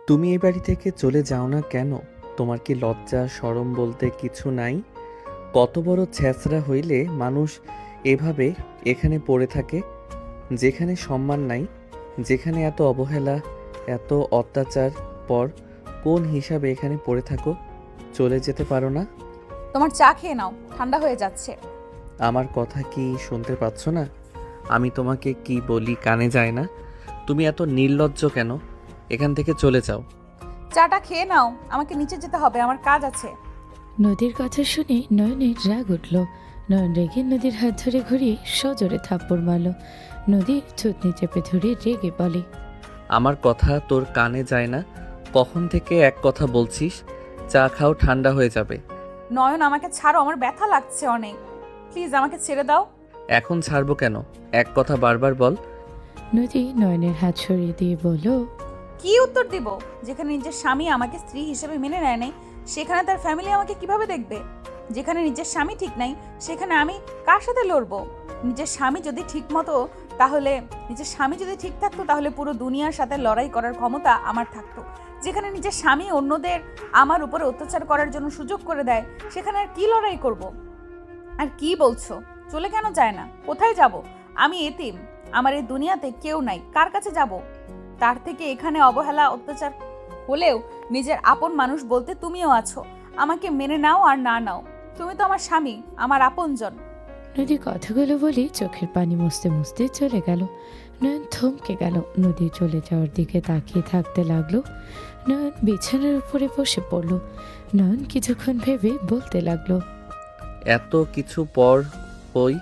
তুমি এই বাড়ি থেকে চলে যাও না কেন? তোমার কি লজ্জা শরম বলতে কিছু নাই? কত বড় ছ্যাঁচড়া হইলে মানুষ এভাবে এখানে পড়ে থাকে, যেখানে সম্মান নাই, যেখানে এত অবহেলা, এত অত্যাচার। পর কোন হিসাবে এখানে পড়ে থাকো? চলে যেতে পারো না? তোমার চা খেয়ে নাও, ঠান্ডা হয়ে যাচ্ছে। আমার কথা কি শুনতে পাচ্ছ না? আমি তোমাকে কি বলি কানে যায় না? তুমি এত নির্লজ্জ কেন? এখান থেকে চলে যাও। চাটা খেয়ে নাও, আমাকে নিচে যেতে হবে, আমার কাজ আছে। নদীর কথা শুনে নয়নের রাগ উঠল। নয়ন রেগে নদীর হাত ধরে ঘুরিয়ে সজোরে থাপ্পড় মারল। নদী থুতনি চেপে ধরে রেগে বলে, আমার কথা তোর কানে যায় না? কখন থেকে এক কথা বলছিস? চা খাও, ঠান্ডা হয়ে যাবে। নয়ন, আমাকে ছাড়ো, আমার ব্যথা লাগছে অনেক। প্লিজ আমাকে ছেড়ে দাও। এখন ছাড়বো কেন? এক কথা বারবার বল। নদী নয়নের হাত সরিয়ে দিয়ে বলল, কি উত্তর দিব? যেখানে নিজের স্বামী আমাকে স্ত্রী হিসেবে মেনে নেয় নাই, সেখানে তার ফ্যামিলি আমাকে কিভাবে দেখবে? যেখানে নিজের স্বামী ঠিক নাই, সেখানে আমি কার সাথে লড়বো? নিজের স্বামী যদি ঠিক মতো তাহলে নিজের স্বামী যদি ঠিক থাকতো, তাহলে পুরো দুনিয়ার সাথে লড়াই করার ক্ষমতা আমার থাকতো। যেখানে নিজের স্বামী অন্যদের আমার উপরে অত্যাচার করার জন্য সুযোগ করে দেয়, সেখানে আর কি লড়াই করব? আর কি বলছো? চলে কেন যায় না? কোথায় যাব? আমি এতিম, আমার এই দুনিয়াতে কেউ নাই, কার কাছে যাব? তার থেকে এখানে অবহেলা অত্যাচার হলেও নিজের আপন মানুষ বলতে তুমিও আছো। আমাকে মেনে নাও আর না নাও, তুমি তো আমার স্বামী, আমার আপনজন। নদী কথাগুলো বলে চোখের পানি মুছতে মুছতে চলে গেল। নয়ন থমকে গেল। নদী চলে যাওয়ার দিকে তাকিয়ে থাকতে লাগলো। নয়ন বিছানার উপরে বসে পড়ল। নয়ন কিছুক্ষণ ভেবে বলতে লাগলো, এত কিছু পর ওই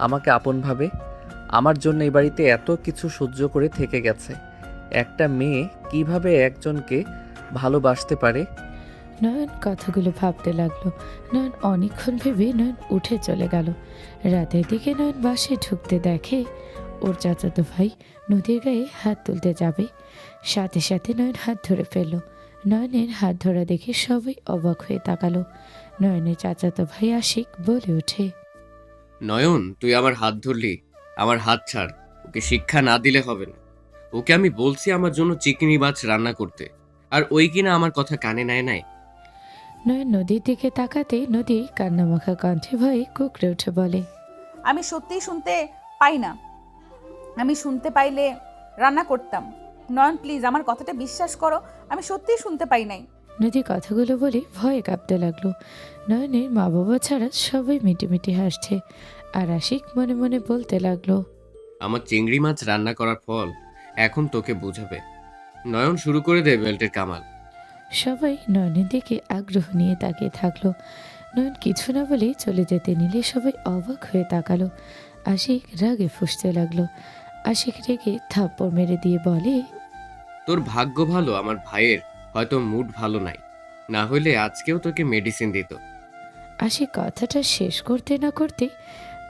আমাকে আপন ভাবে। আমার জন্য এই বাড়িতে এত কিছু সহ্য করে থেকে গেছে। একটা মেয়ে কিভাবে একজনকে ভালোবাসতে পারে? নয়ন কথাগুলো ভাবতে লাগলো। নয়ন অনেকক্ষণ ভেবে নয়ন উঠে চলে গেল। রাতের দিকে নয়ন বাসে ঢুকতে দেখে ওর চাচাতো ভাই নদীর গায়ে হাত তুলতে যাবে। সাথে সাথে নয়ন হাত ধরে ফেলল। নয়নের হাত ধরা দেখে সবাই অবাক হয়ে তাকালো। নয়নের চাচাতো ভাই আশিক বলে ওঠে, নয়ন, তুই আমার হাত ধরলি। আমার হাত ছাড়। ওকে শিক্ষা না দিলে হবে না। ওকে আমি বলছি আমার জন্য চিংড়ি মাছ রান্না করতে, আর ওই কিনা আমার কথা কানে নেয় নাই। নয়ন নদীর দিকে তাকাতে নদী কান্নামাখা কণ্ঠে ভয়ে কুকড়ে উঠে বলে, আমি সত্যিই শুনতে পাই না, আমি শুনতে পাইলে রান্না করতাম। নয়ন, প্লিজ আমার কথাটা বিশ্বাস করো, আমি সত্যিই শুনতে পাই নাই। নদী কথাগুলো বলে ভয়ে কাঁপতে লাগলো। নয়নের মা বাবা ছাড়া সবাই মিটিমিটি হাসছে। আর আশিক মনে মনে বলতে লাগলো, আমার চিংড়ি মাছ রান্না করার ফল এখন তোকে বোঝাবে। নয়ন, শুরু করে দে বেল্টের কামাল। সবাই নয়নের দিকে আগ্রহ নিয়ে তাকিয়ে থাকলো। নয়ন কিছু না বলেই চলে যেতে নিলে সবাই অবাক হয়ে তাকালো। আশিক রাগে ফুঁসতে লাগলো। আশিক রেগে থাপ্পড় মেরে দিয়ে বলে, তোর ভাগ্য ভালো আমার ভাইয়ের হয়তো মুড ভালো নাই, না হইলে আজকেও তোকে মেডিসিন দিত। আশিক কথাটা শেষ করতে না করতে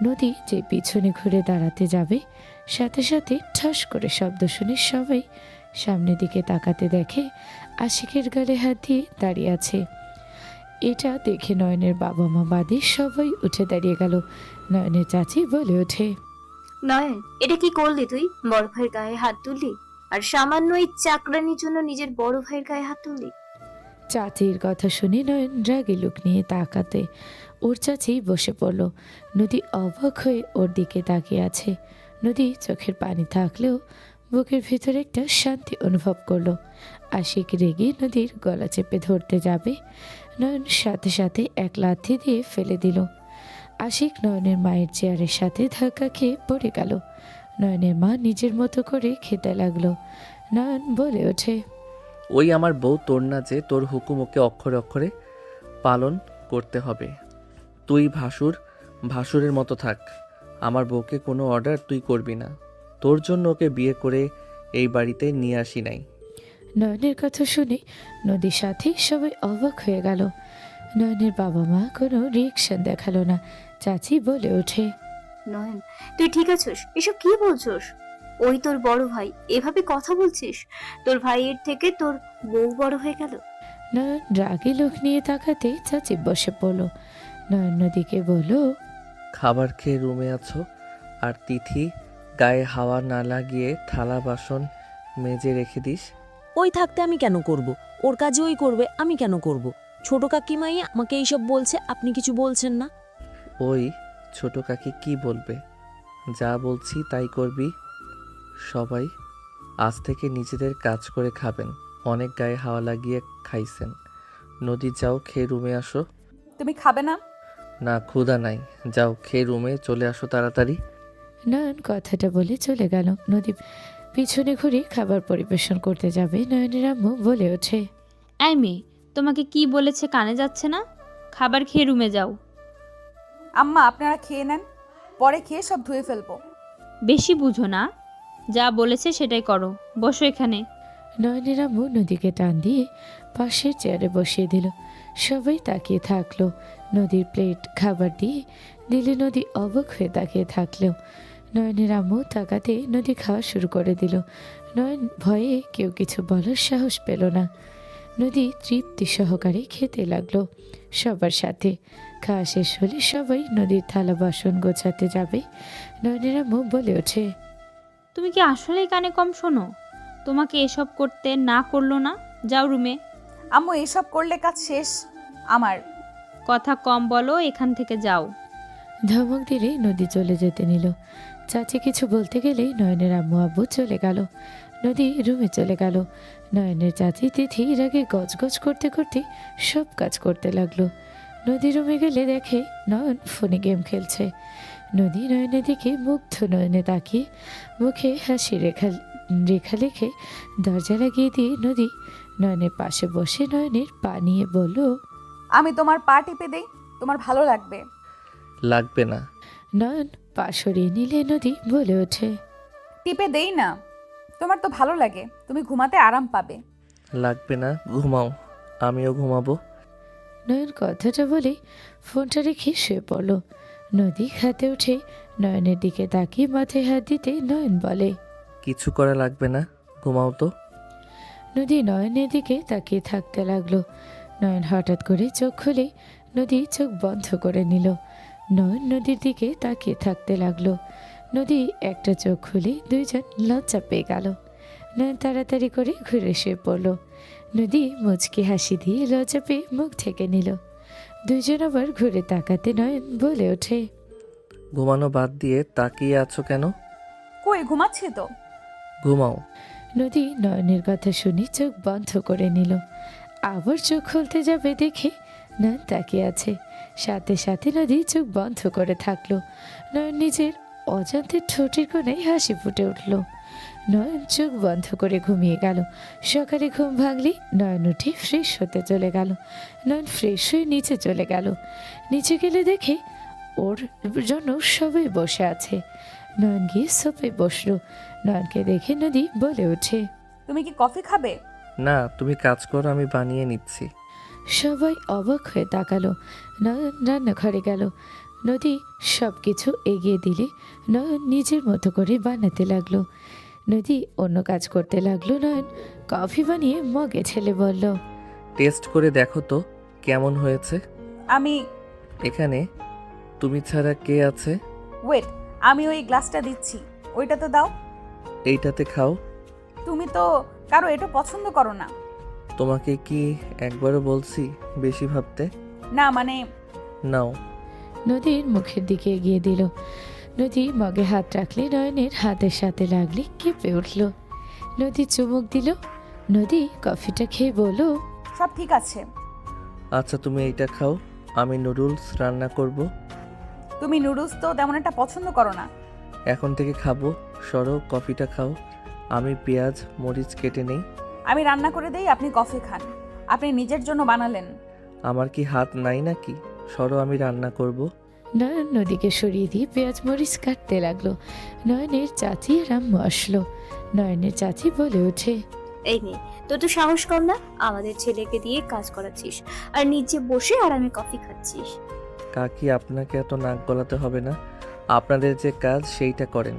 নদী যে পিছনে ঘুরে দাঁড়াতে যাবে, সাথে সাথে ঠাস করে শব্দ শুনে সবাই সামনের দিকে তাকাতে দেখে আশিকের গালে হাত দিয়ে দাঁড়িয়ে আছে। এটা দেখে নয়নের বাবা মা বাদে সবাই উঠে দাঁড়িয়ে গেল। নয়নের চাচি বলে ওঠে, নয়ন, এটা কি করলি তুই? বড় ভাইয়ের গায়ে হাত তুললি, আর সামান্য এই চাকরানির জন্য নিজের বড় ভাইয়ের গায়ে হাত তুললি? চাচির কথা শুনে নয়ন রাগে লুক নিয়ে তাকাতে ওর চাচি বসে পড়ল। নদী অবাক হয়ে ওর দিকে তাকিয়ে আছে। নদী চোখের পানি থাকলেও বুকের ভিতরে একটা শান্তি অনুভব করলো। আশিক রেগে নদীর গলা চেপে ধরতে যাবে, নয়ন সাথে সাথে এক লাথি দিয়ে ফেলে দিল। আশিক নয়নের মায়ের চেয়ারের সাথে ধাক্কা খেয়ে পড়ে গেল। নয়নের মা নিজের মতো করে খেতে লাগলো। নয়ন বলে ওঠে, ওই আমার বউ তোর না যে তোর হুকুম ওকে অক্ষরে অক্ষরে পালন করতে হবে। তুই ভাসুরের মতো থাক। আমার বউকে কোনো অর্ডার তুই করবি না। তোর জন্য ওকে বিয়ে করে এই বাড়িতে নিয়ে আসি নাই। নয়নের কথা শুনে নদীর সাথে সবাই অবাক হয়ে গেল। নয়নের বাবা মা কোনো রিয়েকশন দেখালো না। চাচি বলে ওঠে, নয়ন, তুই ঠিক আছিস? এসব কি বলছিস? ওই তোর বড় ভাই, এভাবে কথা বলছিস? তোর ভাইয়ের থেকে তোর বউ বড় হয়ে গেল। নয়ন রাগে লোক নিয়ে তাকাতে চাচি বসে পড়ল। নয়ন নদীকে বলল, খাবার খেয়ে রুমে আছো, আর তিথি গায়ে হাওয়া না লাগিয়ে থালা বাসন মেজে রেখে দিস। ওই থাকতে আমি কেন করব? ওর কাজে ওই করবে, আমি কেন করব? ছোট কাকিমাই আমাকে এইসব বলছে, আপনি কিছু বলছেন না? ওই ছোট কাকি কি বলবে? যা বলছি তাই করবি। সবাই আজ থেকে নিজেদের কাজ করে খাবেন। অনেক গায়ে হাওয়া লাগিয়ে খাইছেন। নদী যাও, খেয়ে রুমে আসো। তুমি খাবে না? না, ক্ষুধা নাই। যাও, খেয়ে রুমে চলে আসো তাড়াতাড়ি। নয়ন কথাটা বলে চলে গেল। নদী পিছনে ঘুরে খাবার পরিবেশন করতে যাবে, নয়নের আম্মু বলে ওঠে, এই মেয়ে, তোমাকে কি বলেছে কানে যাচ্ছে না? খাবার খেয়ে রুমে যাও। আম্মা আপনারা খেয়ে নেন, পরে খেয়ে সব ধুয়ে ফেলবো। বেশি বুঝো না, যা বলেছে সেটাই করো। বসো এখানে। নয়নের আম্মু নদীকে টান দিয়ে পাশের চেয়ারে বসিয়ে দিল। সবাই তাকিয়ে থাকলো। নদীর প্লেট খাবার দিয়ে দিলে নদী অবাক হয়ে তাকিয়ে থাকলো। নয়নের আম্মু তাকাতে নদী খাওয়া শুরু করে দিল। নয়ন ভয়ে কেউ কিছু বলার সাহস পেল না। নদী তৃপ্তি সহকারে খেতে লাগলো সবার সাথে। খাওয়া শেষ হলে সবাই নদীর থালা বাসন গোছাতে যাবে। নয়নের আম্মু বলে ওঠে, তুমি কি আসলেই কানে কম শোনো? তোমাকে এসব করতে না করলো না? যাও রুমে। আম্মু এসব করলে কাজ শেষ আমার। কথা কম বলো, এখান থেকে যাও। ধমক দিলে নদী চলে যেতে নিল। চাচি কিছু বলতে গেলেই নয়নের আম্মু আব্বু চলে গেল। নদী রুমে চলে গেল। নয়নের চাচি তিথি রাগে গজগজ করতে করতে সব কাজ করতে লাগলো। নদী রুমে গেলে দেখে নয়ন ফোনে গেম খেলছে। নদী নয়নের দিকে মুগ্ধ নয়নে তাকিয়ে মুখে হাসি রেখা রেখা লিখে দরজা লাগিয়ে দিয়ে নদী নয়নের পাশে বসে নয়নের পা নিয়ে বলল, আমি তোমার পা টিপে দেই, তোমার ভালো লাগবে। লাগবে না। নয়ন পা সরিয়ে নিলে নদী বলে ওঠে, টিপে দেই না, তোমার তো ভালো লাগে, তুমি ঘুমাতে আরাম পাবে। লাগবে না, ঘুমাও। আমিও ঘুমাবো। নয়ন কথাটা বলে ফোনটা রেখে শুয়ে পড়ল। নদী হাতে উঠে নয়নের দিকে তাকিয়ে মাথায় হাত দিতে নয়ন বলে, কিছু করা লাগবে না, ঘুমাও তো। নদী নয়নের দিকে তাকিয়ে থাকতে লাগলো। নয়ন হঠাৎ করে চোখ খুলে নদী চোখ বন্ধ করে নিল। নয়ন নদীর দিকে তাকিয়ে থাকতে লাগলো। নদী একটা চোখ খুলে দুইজন লজ্জা পেয়ে গেল। নয়ন তাড়াতাড়ি করে ঘুরে শুয়ে পড়ল। নদী মুচকি হাসি দিয়ে লজ্জা পেয়ে মুখ ঢেকে নিল। দুইজন আবার ঘুরে তাকাতে নয়ন বলে ওঠে, ঘুমানো বাদ দিয়ে তাকিয়ে আছো কেন? কই, ঘুমাচ্ছি তো। ঘুমাও। নদী নয়নের কথা শুনে চোখ বন্ধ করে নিল। আবার চোখ খুলতে যাবে দেখে নয়ন তাকিয়ে আছে। সাথে সাথে নদী চোখ বন্ধ করে থাকলো। নয়ন নিজের অজান্তে ঠোঁটের কোণায় হাসি ফুটে উঠল। নয়ন চোখ বন্ধ করে ঘুমিয়ে গেল। সকালে ঘুম ভাঙলি নয়ন উঠে ফ্রেশ হতে চলে গেল। নয়ন ফ্রেশ হয়ে নিচে চলে গেল। নিচে গেলে দেখে ওর জন্য সবাই বসে আছে। নয়ন গিয়ে সোফে বসলো। নয়নকে দেখে নদী বলে ওঠে, তুমি কি কফি খাবে? না, তুমি কাজ করো, আমি বানিয়ে নিচ্ছি। সবাই অবাক হয়ে তাকালো। নয়ন রান্নাঘরে গেল। নদী সব কিছু এগিয়ে দিলে নয়ন নিজের মতো করে বানাতে লাগলো। নদী অন্য কাজ করতে লাগলো। নয়ন কফি বানিয়ে মগে ঢেলে বলল, টেস্ট করে দেখো তো কেমন হয়েছে। আমি এখানে তুমি ছাড়া কে আছে? ওয়েট, আমি ওই গ্লাসটা দিচ্ছি, ওইটাতে দাও। এইটাতে খাও। তুমি তো কারো এটা পছন্দ করো না। তোমাকে কি একবারও বলছি বেশি ভাবতে? না মানে নাও। নদীর মুখের দিকে এগিয়ে দিল। নদী মগে হাত রাখলে নয়নের হাতের সাথে লাগলে কেঁপে উঠল। নদী চুমুক দিল। নদী কফিটা খেয়ে বলল, সব ঠিক আছে। আচ্ছা, তুমি এইটা খাও, আমি নুডলস রান্না করব। তুমি নুডলস তো তেমন একটা পছন্দ করো না। এখন থেকে খাবো। সরো, কফিটা খাও। আমি পেঁয়াজ মরিচ কেটে নেই। আমি রান্না করে দেই, আপনি কফি খান। আপনি নিজের জন্য বানালেন। আমার কি হাত নাই নাকি? সরো, আমি রান্না করব। নয়ন নদীকে সরিয়ে দিয়ে পেঁয়াজ মরিচ কাটতে লাগলো। নয়নের চাচি আর আম্মু আসলো। নয়নের চাচি বলে ওঠে, এই নে, তোর তো সাহস কম না, আমাদের ছেলেকে দিয়ে কাজ করাচ্ছিস আর নিচে বসে আরামে কফি খাচ্ছিস। কাকি, আপনাকে এত নাক গলাতে হবে না। আপনাদের যে কাজ সেইটা করেন,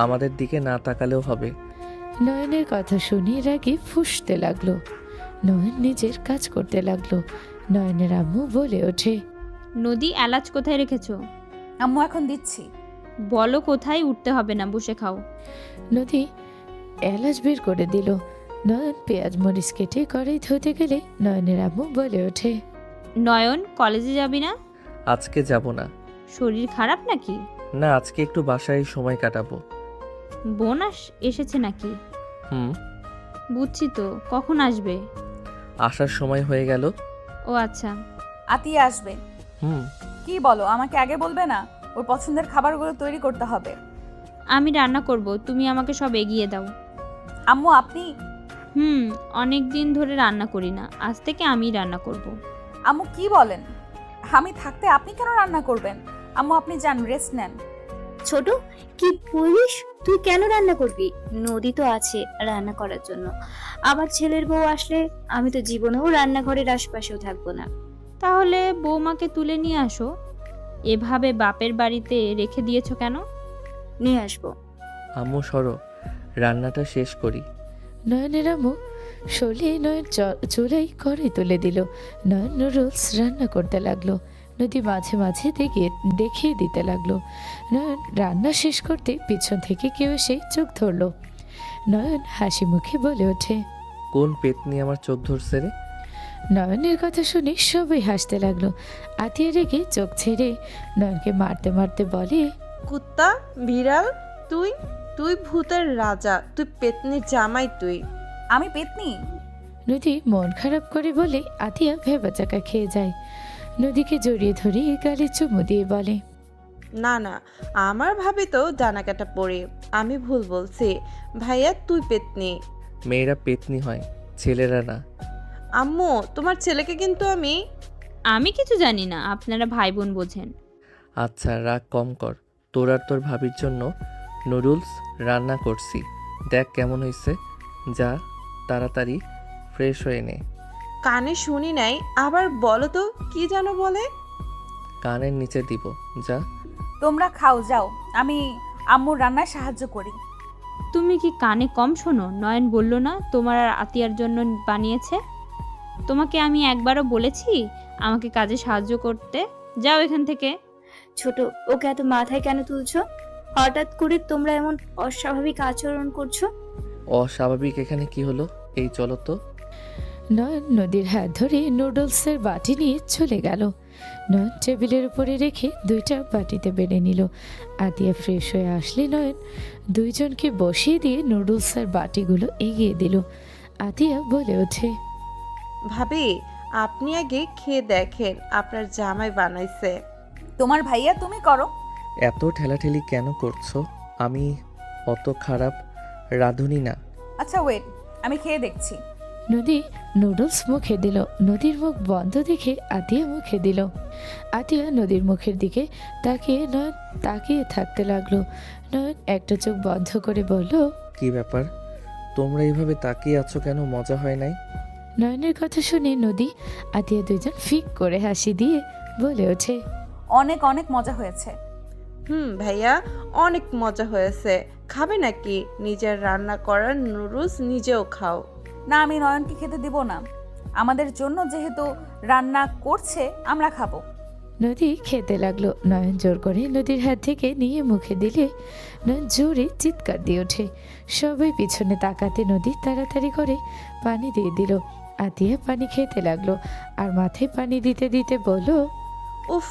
আমাদের দিকে না তাকালেও হবে। নয়নের কথা শুনে রাগে ফুঁসতে লাগলো। নয়ন নিজের কাজ করতে লাগলো। নয়নের আম্মু বলে ওঠে, নদী, এলাচ কোথায় রেখেছো? আম্মু এখন দিচ্ছি। বলো কোথায়, উঠতে হবে না, বসে খাও। নদী এলাচ বের করে দিল। নয়ন পেঁয়াজ মরিচ কেটে কড়াই ধুতে গেলে নয়নের আম্মু বলে ওঠে, নয়ন কলেজে যাবি না? আজকে যাব না। শরীর খারাপ নাকি? না, আজকে একটু বাসায় সময় কাটাবো। বোন এসেছে নাকি? হুম, বুঝছি তো, কখন আসবে? আসার সময় হয়ে গেল। ও আচ্ছা। আতিয়া আসবে। হুম, কি বলো, আমাকে আগে বলবে না? ওর পছন্দের খাবারগুলো তৈরি করতে হবে। আমি রান্না করব, তুমি আমাকে সব এগিয়ে দাও। আম্মু আপনি। অনেক দিন ধরে রান্না করি না, আজ থেকে আমিই রান্না করব। আম্মু কি বলেন? আমি থাকতে আপনি কেন রান্না করবেন? আম্মু আপনি যান, রেস্ট নেন। ছোট, কি বলিস? তুই কেন রান্না করবি? নদী তো আছে রান্না করার জন্য। আবার ছেলের বউ আসলে আমি তো জীবনেও রান্নাঘরের আশপাশেও থাকবো না। তাহলে বৌমাকে তুলে নিয়ে আসো। এভাবে বাপের বাড়িতে রেখে দিয়েছো কেন? নিয়ে আসবো। আম্মু সরো, রান্নাটা শেষ করি। নয়নের আম্মু শোলে নয়ন চুলাই কড়াই তুলে দিল। নয়ন নুডলস রান্না করতে লাগলো। নদী মাঝে মাঝে দেখিয়ে দিতে লাগলো। নয়ন রান্না শেষ করতে পিছন থেকে কেউ এসে চোখ ধরলো। নয়ন হাসি মুখে বলে ওঠে, কোন পেতনি আমার চোখ ধরছে রে? নয়নের কথা শুনে সবাই হাসতে লাগলো। আতিয়া রেগে চোখ ছেড়ে নয়নকে মারতে মারতে বলে, কুত্তা, বিড়াল, তুই তুই ভূতের রাজা, তুই পেতনির জামাই তুই। আমি পেতনি? নদী মন খারাপ করে বলে আতিয়া ভেবাচাকা খেয়ে যায়। নদীকে জড়িয়ে ধরে গালে চুমু দিয়ে বলে, না না, আমার ভাবি তো ডানা কাটা পড়ে, আমি ভুল বলছি। ভাইয়া তুই পেতনি। মেয়েরা পেতনি হয়, ছেলেরা না। আম্মু তোমার ছেলেকে কিন্তু আমি কিছু জানি না, আপনারা ভাই বোন বোঝেন। আচ্ছা, রাগ কম কর। তোর আর তোর ভাবির জন্য নুডলস রান্না করছি, দেখ কেমন হয়েছে। যা, তাড়াতাড়ি ফ্রেশ হয়ে নে। কানে শুনি নাই, আবার বলো তো কি যেন বলে। কানের নিচে দিব, যা। তোমরা খাও, যাও। আমি আম্মুর রান্নায় সাহায্য করি। তুমি কি কানে কম শোনো? নয়ন বলল না তোমার আর আতিয়ার জন্য বানিয়েছে? তোমাকে আমি একবারও বলেছি আমাকে কাজে সাহায্য করতে? যাও এখান থেকে। ছোট, ওকে এত মাথায় কেন তুলছো? হঠাৎ করে তোমরা এমন অস্বাভাবিক আচরণ করছো। অস্বাভাবিক এখানে কি হলো? এই চলো তো। নয়ন নদীর হাত ধরে নুডলসের বাটি নিয়ে চলে গেল। নয়ন টেবিলের উপরে রেখে দুইটা বাটিতে বেড়ে নিল। আতিয়া ফ্রেশ হয়ে আসলে নয়ন দুইজনকে বসিয়ে দিয়ে নুডলসের বাটিগুলো এগিয়ে দিল। আতিয়া বলে ওঠে, ভাবি, আপনি আগে খেয়ে দেখেন, আপনার জামাই বানাইছে। তোমার ভাইয়া তুমি করো। এত ঠেলাঠেলি কেন করছো? আমি অত খারাপ রাঁধুনি না। আচ্ছা ওয়েট, আমি খেয়ে দেখছি। নদী নুডলস মুখে দিল। নদীর মুখ বন্ধ দেখে আতিয়া মুখে দিল। আতিয়া নদীর মুখের দিকে তাকিয়ে থাকতে লাগলো। নয়ন একটা চোখ বন্ধ করে বলল, কি ব্যাপার, তোমরা এইভাবে তাকিয়ে আছো কেন? মজা হয় নাই? নয়নের কথা শুনে নদী আতিয়া দুজন ফিক করে হাসি দিয়ে বলে ওঠে, অনেক অনেক মজা হয়েছে। ভাইয়া, অনেক মজা হয়েছে। খাবে নাকি? নিজের রান্না করার নুডলস নিজেও খাও। না, আমি নয়নকে খেতে দিব না। আমাদের জন্য যেহেতু রান্না করছে, আমরা খাবো। নদী খেতে লাগলো। নয়ন জোর করে নদীর হাত থেকে নিয়ে মুখে দিলে নয়ন জোরে চিৎকার দিয়ে ওঠে। সবাই পিছনে তাকাতে নদী তাড়াতাড়ি করে পানি দিয়ে দিল। আতিয়া পানি খেতে লাগলো আর মাথায় পানি দিতে দিতে বলল, উফ,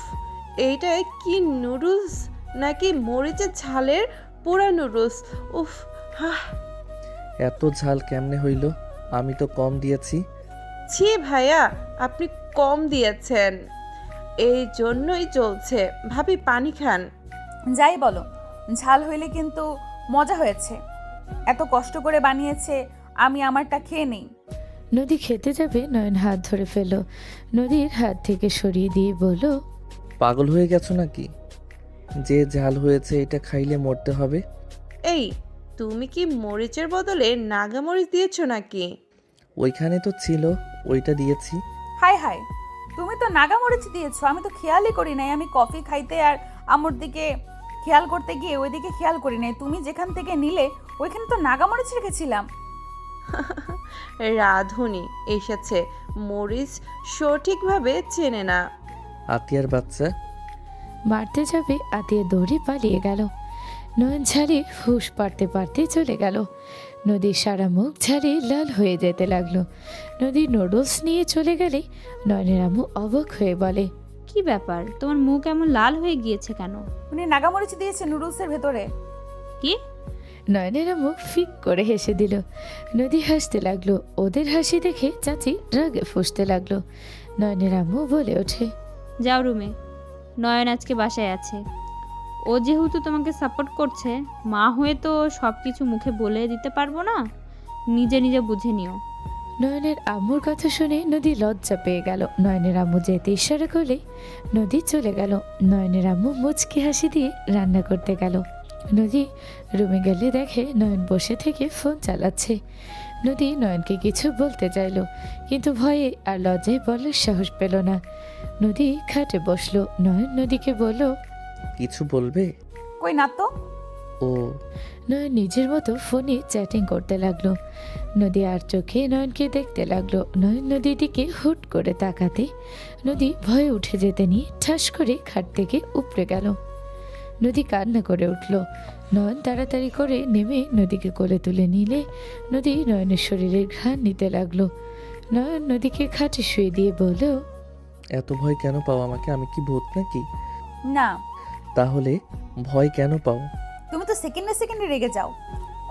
এইটা কি নুডলস নাকি মরিচের ঝালের পোড়া নুডলস? উফ, হাহ। এত ঝাল কেমনে হইল? আমি তো কম দিয়েছি। ছি ভাইয়া, আপনি কম দিয়েছেন, এই জন্যই চলছে। ভাবি পানি খান। যাই বলো, ঝাল হইলে কিন্তু মজা হয়েছে। এত কষ্ট করে বানিয়েছে, আমি আমারটা খেয়ে নেই। নদী খেতে যাবে, নয়ন হাত ধরে ফেলল। নদীর হাত থেকে সরিয়ে দিয়ে বলল, পাগল হয়ে গেছো নাকি? যে ঝাল হয়েছে এটা খাইলে মরতে হবে? এই, তুমি কি মরিচের বদলে নাগা মরিচ দিয়েছো নাকি? ওইখানে তো ছিল, ওইটা দিয়েছি। হাই হাই, তুমি তো নাগামরিচ দিয়েছো, আমি তো খেয়ালই করি নাই। আমি কফি খাইতে আর আম্মুর দিকে খেয়াল করতে গিয়ে ওইদিকে খেয়াল করি নাই। তুমি যেখান থেকে নিলে ওইখানে তো নাগামরিচ রেখেছিলাম। রাধুনি এসেছে, মরিচ সঠিকভাবে চেনে না। আতিয়ার বাচ্চা। মারতে যাবে আতিয়া দৌড়ে পালিয়ে গেল। নয়ন ঝাড়ে হুঁশ পারতে পারতে চলে গেল। নদীর সারা মুখ ঝাড়িয়ে লাল হয়ে যেতে লাগলো। নদী নুডলস নিয়ে চলে গেলে নয়নের আম্মু অবাক হয়ে বলে, কি ব্যাপার, তোমার মুখ এমন লাল হয়ে গিয়েছে কেন? উনি নাগামরিচ দিয়েছে নুডলসের ভেতরে। কি? নয়নের আম্মু ফিক করে হেসে দিল। নদী হাসতে লাগলো। ওদের হাসি দেখে চাচি রাগে ফুঁসতে লাগলো। নয়নের আম্মু বলে ওঠে, যাও রুমে, নয়ন আজকে বাসায় আছে। ও যেহেতু তোমাকে সাপোর্ট করছে, মা হয়ে তো সব কিছু মুখে বলে দিতে পারবো না, নিজে নিজে বুঝে নিও। নয়নের আম্মুর কথা শুনে নদী লজ্জা পেয়ে গেল। নয়নের আম্মু যেতে ইশারা করলে নদী চলে গেল। নয়নের আম্মু মুচকি হাসি দিয়ে রান্না করতে গেল। নদী রুমে গেলে দেখে নয়ন বসে থেকে ফোন চালাচ্ছে। নদী নয়নকে কিছু বলতে চাইল, কিন্তু ভয়ে আর লজ্জায় বলার সাহস পেল না। নদী খাটে বসলো। নয়ন নদীকে বলল, কিছু বলবে? কই না তো। ও, নয়ন নিজের মতো ফোনে চ্যাটিং করতে লাগলো। নদী আর চোখে নয়নকে দেখতে লাগলো। নয়ন নদীর দিকে হুট করে তাকাতে নদী ভয়ে উঠে যেতে নিয়ে ঠাস করে খাট থেকে উপড়ে গেল। নদী কান্না করে উঠল। নয়ন তাড়াতাড়ি করে নেমে নদীকে কোলে তুলে নিলে নদী নয়নের শরীরের ঘ্রাণ নিতে লাগলো। নয়ন নদীকে খাটে শুয়ে দিয়ে বলল, এত ভয় কেন পাও আমাকে? আমি কি ভূত নাকি? না, তাহলে ভয় কেন পাও? তুমি তো সেকেন্ডে সেকেন্ডে রেগে যাও।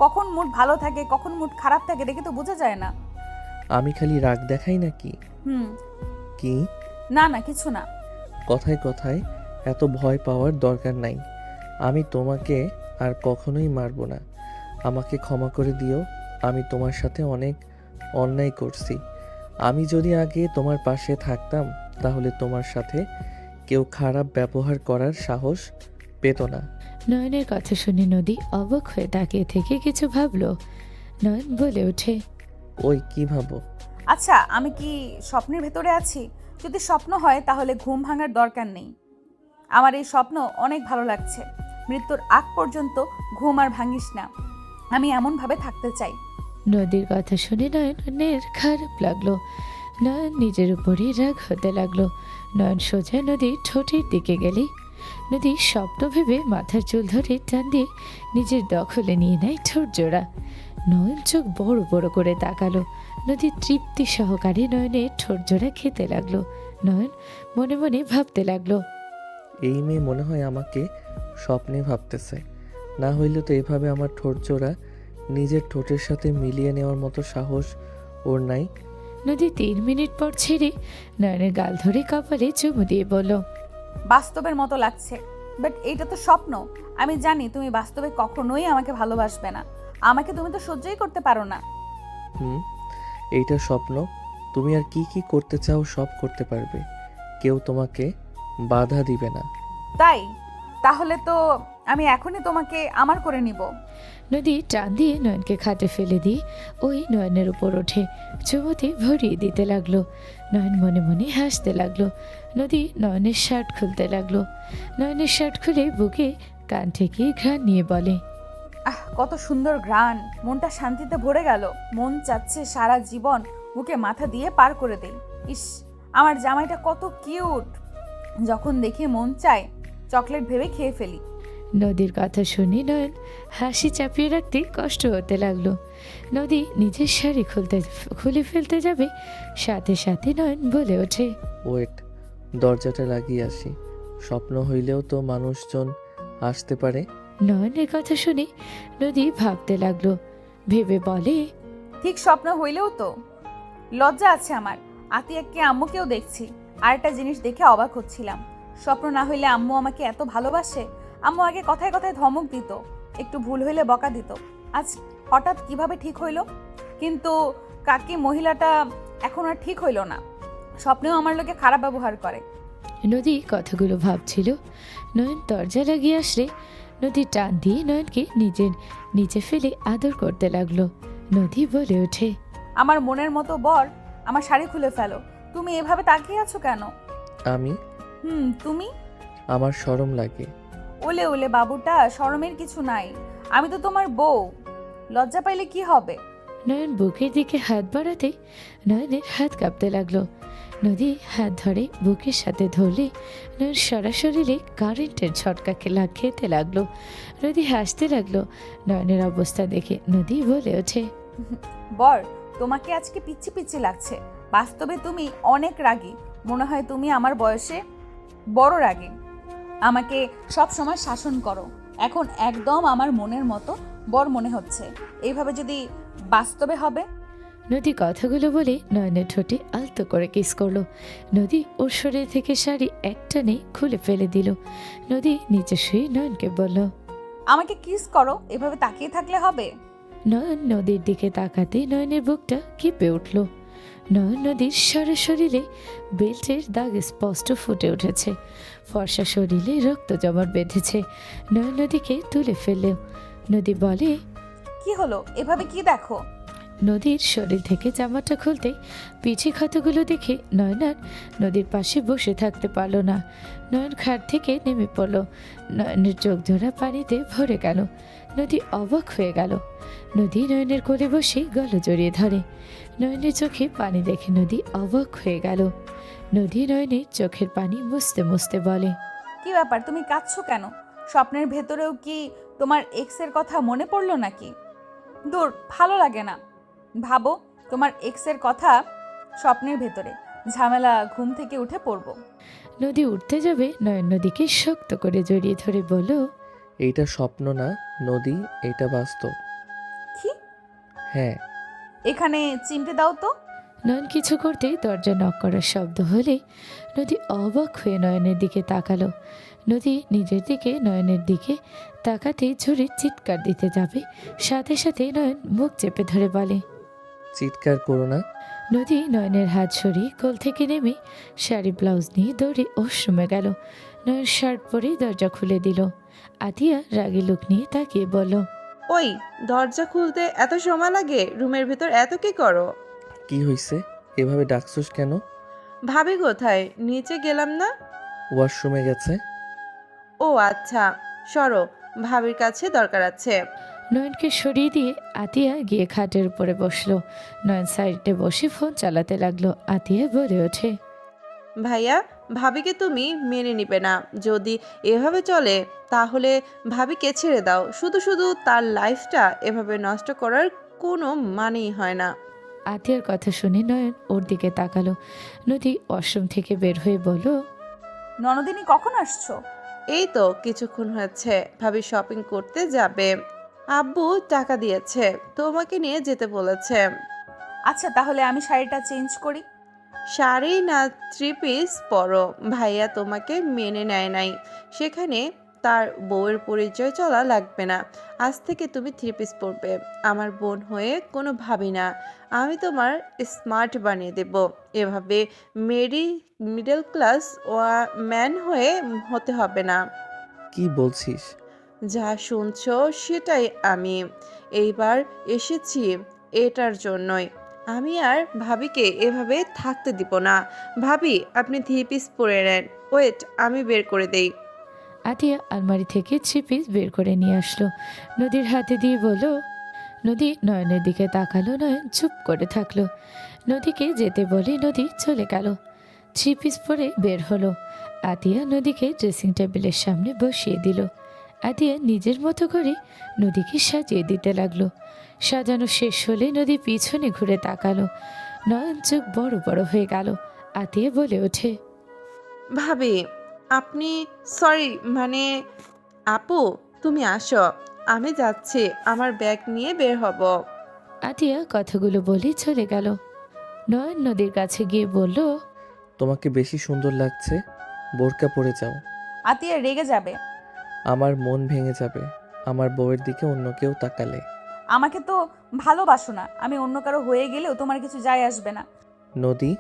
কখন মুড ভালো থাকে কখন মুড খারাপ থাকে দেখে তো বোঝা যায় না। আমি খালি রাগ দেখাই নাকি? কি? না না, কিছু না। কথায় কথায় এত ভয় পাওয়ার দরকার নাই। আমি তোমাকে আর কখনোই মারবো না। আমাকে ক্ষমা করে দিও। আমি তোমার সাথে অনেক অন্যায় করছি। আমি যদি আগে তোমার পাশে থাকতাম তাহলে তোমার সাথে কেউ খারাপ ব্যবহার করার সাহস পেত না। নয়নের কথা শুনে নদী অবাক হয়ে তাকিয়ে থেকে কিছু ভাবলো। নয়ন বলে ওঠে, ওই কি ভাবো? আচ্ছা, আমি কি স্বপ্নের ভেতরে আছি? যদি স্বপ্ন হয় তাহলে ঘুম ভাঙার দরকার নেই। আমার এই স্বপ্ন অনেক ভালো লাগছে। মৃত্যুর আগ পর্যন্ত ঘুম আর ভাঙিস না। আমি এমনভাবে থাকতে চাই। নদীর কথা শুনে নয়নের খারাপ লাগলো। নয়ন নিজের উপরই রাগ হতে লাগলো। নয়ন সোজা নদীর ঠোঁটের দিকে গেলে নদী স্বপ্ন ভেবে মাথার চুল ধরে টান দিয়ে নিজের দখলে নিয়ে নেয় ঠোঁট জোড়া। নয়ন চোখ বড় বড় করে তাকালো। নদী তৃপ্তি সহকারে নয়নের ঠোঁট জোড়া খেতে লাগলো। নয়ন মনে মনে ভাবতে লাগলো, এই মেয়ে মনে হয় আমাকে স্বপ্নে ভাবতেছে। না হইলে তো এভাবে আমার ঠোঁট জোড়া নিজের ঠোঁটের সাথে মিলিয়ে নেওয়ার মতো সাহস ওর নাই। নদী 3 মিনিট পর ছেড়ে নয়নের গাল ধরে কপালে চুমু দিয়ে বলল, বাস্তবের মতো লাগছে, বাট এইটা তো স্বপ্ন। আমি জানি তুমি বাস্তবে কখনোই আমাকে ভালোবাসবে না। আমাকে তুমি তো সহ্যই করতে পারো না। এইটা স্বপ্ন। তুমি আর কি কি করতে চাও সব করতে পারবে। কেউ তোমাকে বাধা দিবে না। তাই তাহলে তো আমি এখনই তোমাকে আমার করে নিব। নদী টান দিয়ে নয়নকে খাটে ফেলে দিয়ে ওই নয়নের উপর ওঠে চুমুতে ভরিয়ে দিতে লাগলো। নয়ন মনে মনে হাসতে লাগলো। নদী নয়নের শার্ট খুলতে লাগলো। নয়নের শার্ট খুলে বুকে কান থেকে ঘ্রাণ নিয়ে বলে, আহ, কত সুন্দর ঘ্রাণ। মনটা শান্তিতে ভরে গেল। মন চাচ্ছে সারা জীবন বুকে মাথা দিয়ে পার করে দেই। ইস, আমার জামাইটা কত কিউট। যখন দেখি মন চায় চকলেট ভেবে খেয়ে ফেলি। নদীর কথা শুনে নয়ন হাসি চাপিয়ে রাখতে কষ্ট হতে লাগলো। নদী নিজের শাড়ি খুলে ফেলতে যাবে, সাথে সাথে নয়ন বলে ওঠে, ওয়েট, দরজাটা লাগিয়ে আসি। স্বপ্ন হইলেও তো মানুষজন আসতে পারে। নয়নের কথা শুনে নদী ভাবতে লাগলো। ভেবে বলে, ঠিক স্বপ্ন হইলেও তো লজ্জা আছে আমার। আতিয়াকে আম্মুকেও দেখছি। আর একটা জিনিস দেখে অবাক হচ্ছিলাম। স্বপ্ন না হইলে আম্মু আমাকে এত ভালোবাসে। আম্মু আগে কথায় কথায় ধমক দিত, একটু ভুল হইলে বকা দিত। আজ হঠাৎ কিভাবে ঠিক হইল? কিন্তু কাকি মহিলাটা এখন আর ঠিক হইল না। স্বপ্নেও আমার লোকে খারাপ ব্যবহার করে। নদী কথাগুলো ভাবছিল। নয়ন দরজা লাগিয়ে আসলে নদী টান দিয়ে নয়নকে নিচে ফেলে আদর করতে লাগলো। নদী বলে ওঠে, আমার মনের মতো বর আমার শাড়ি খুলে ফেলো। তুমি এভাবে তাকিয়ে আছো কেন? আমি? তুমি? আমার শরম লাগে। ওলে ওলে বাবুটা, শরমের কিছু নাই। আমি তো তোমার বউ। লজ্জা পাইলে কি হবে? নয়ন বুকের দিকে হাত বাড়াতে নয়নের হাত কাঁপতে লাগলো। নদী হাত ধরে বুকের সাথে ধরলে নয়ন সরাসরি কারেন্টের ঝটকা খেতে লাগলো। নদী হাসতে লাগলো নয়নের অবস্থা দেখে। নদী বলে ওঠে, বর, তোমাকে আজকে পিচ্ছি পিচ্ছি লাগছে। বাস্তবে তুমি অনেক রাগী। মনে হয় তুমি আমার বয়সে বড় রাগী। আমাকে সব সময় শাসন করো। এখন একদম আমার মনের মতো বর মনে হচ্ছে। এইভাবে যদি বাস্তবে হবে। নদী কথাগুলো বলে নয়নের ঠোঁটে আলতো করে কিস করলো। নদী ওর শরীর থেকে শাড়ি একটানে খুলে ফেলে দিল। নদী নিচে শুয়ে নয়নকে বলল, আমাকে কিস করো। এভাবে তাকিয়ে থাকলে হবে? নয়ন নদীর দিকে তাকাতে নয়নের বুকটা কেঁপে উঠল। নয়ন নদীর সারা শরীরে বেল্টের দাগ স্পষ্ট ফুটে উঠেছে। ফর্সা শরীরে রক্ত জমাট বেঁধেছে। নয়ন নদীকে তুলে ফেললেও নদী বলে, কি হলো? এভাবে কি দেখো? নদীর শরীর থেকে জামাটা খুলতে পিঠে ক্ষতগুলো দেখে নয়ন আর নদীর পাশে বসে থাকতে পারল না। নয়ন খাট থেকে নেমে পড়ল। নয়নের চোখ জোড়া পানিতে ভরে গেল। নদী অবাক হয়ে গেল। নদী নয়নের কোলে বসে গলা জড়িয়ে ধরে। নয়নের চোখে পানি দেখে নদী অবাক হয়ে গেল। নদী নয়নের চোখের পানি মুছতে মুছতে বলে, কি ব্যাপার, তুমি কাঁদছো কেন? স্বপ্নের ভেতরেও কি তোমার এক্সের কথা মনে পড়লো নাকি? দূর, ভালো লাগে না। ভাবো তোমার এক্সের কথা স্বপ্নের ভেতরে। ঝামেলা, ঘুম থেকে উঠে পড়বো। নদী উঠতে যাবে নয়ন নদীকে শক্ত করে জড়িয়ে ধরে বলল, এইটা স্বপ্ন না নদী, এটা বাস্তব। কি? হ্যাঁ। এখানে চিমটে দাও তো। নয়ন কিছু করতেই দরজা নক করার শব্দ হলে নদী অবাক হয়ে নয়নের দিকে তাকালো। নদী নিজের দিকে নয়নের দিকে তাকাতে ঝুড়ি চিৎকার দিতে যাবে, সাথে সাথে নয়ন মুখ চেপে ধরে বলে, চিৎকার করো না। নদী নয়নের হাত সরিয়ে কোল থেকে নেমে শাড়ি ব্লাউজ নিয়ে দৌড়ে ওয়াশরুমে গেল। নয়ন শার্ট পরে দরজা খুলে দিল। আতিয়া রাগে লোক নিয়ে তাকিয়ে বলল, ওই, দরজা খুলতে এত সময় লাগে? রুমের ভেতর এত কি করো? কি হয়েছে? এভাবে ডাকছুস কেন? ভাবি কোথায়? নিচে গেলাম না? ওয়াশরুমে গেছে। ও আচ্ছা, সরো, ভাবির কাছে দরকার আছে। নয়নকে সরিয়ে দিয়ে আতিয়া গিয়ে খাটের উপরে বসলো। নয়ন সাইডে বসে ফোন চালাতে লাগলো। আতিয়া বলে ওঠে, ভাইয়া, ভাবিকে তুমি মেনে নিবে না। যদি এভাবে চলে তাহলে ভাবিকে ছেড়ে দাও। শুধু শুধু তার লাইফটা এভাবে নষ্ট করার কোনো মানেই হয় না। আতিয়ার কথা শুনে নয়ন ওর দিকে তাকালো। নদী ওয়াশরুম থেকে বের হয়ে বলল, ননদিনী, কখন আসছো? এই তো কিছুক্ষণ হয়েছে। ভাবি শপিং করতে যাবে। আব্বু টাকা দিয়েছে, তোমাকে নিয়ে যেতে বলেছে। আচ্ছা, তাহলে আমি শাড়িটা চেঞ্জ করি। শাড়ি না, থ্রি পিস পরো। ভাইয়া তোমাকে মেনে নেয় নাই, সেখানে তার বউয়ের পরিচয় চলা লাগবে না। আজ থেকে তুমি থ্রি পিস পরবে। আমার বোন হয়ে কোনো ভাবি না, আমি তোমার স্মার্ট বানিয়ে দেব। এভাবে মিডল ক্লাস ম্যান হয়ে হতে হবে না। কি বলছিস? যা শুনছো সেটাই আমি। এইবার এসেছি এটার জন্যই। আমি আর ভাবিকে এভাবে থাকতে দিব না। ভাবি, আপনি থ্রি পিস পরে নেন। ওয়েট, আমি বের করে দেই। আতিয়া আলমারি থেকে 3 পিস বের করে নিয়ে আসলো। নদীর হাতে দিয়ে বলল। নদী নয়নের দিকে তাকালো। নয়ন চুপ করে থাকলো। নদীকে যেতে বলে নদী চলে গেল। 3 পিস পরে বের হলো। আতিয়া নদীকে ড্রেসিং টেবিলের সামনে বসিয়ে দিল। আতিয়া নিজের মতো করে নদীকে সাজিয়ে দিতে লাগলো। সাজানো শেষ হলে নদী পিছনে ঘুরে তাকালো। নয়ন চোখ বড় বড় হয়ে গেল। আতিয়া বলে ওঠে, ভাবি, আপনি সরি, মানে আপু, তুমি আসো, আমি যাচ্ছি। আমার ব্যাগ নিয়ে বের হব। আতিয়া কথাগুলো বলে চলে গেল। নয়ন নদীর কাছে গিয়ে বলল, তোমাকে বেশি সুন্দর লাগছে। বোরকা পরে যাও। আতিয়া রেগে যাবে। আমার মন ভেঙে যাবে আমার বউয়ের দিকে অন্য কেউ তাকালে। আমাকে তো ভালোবাসো না। আমি অন্য কারো হয়ে গেলেও তোমার কিছু যায় আসবে না। নদী।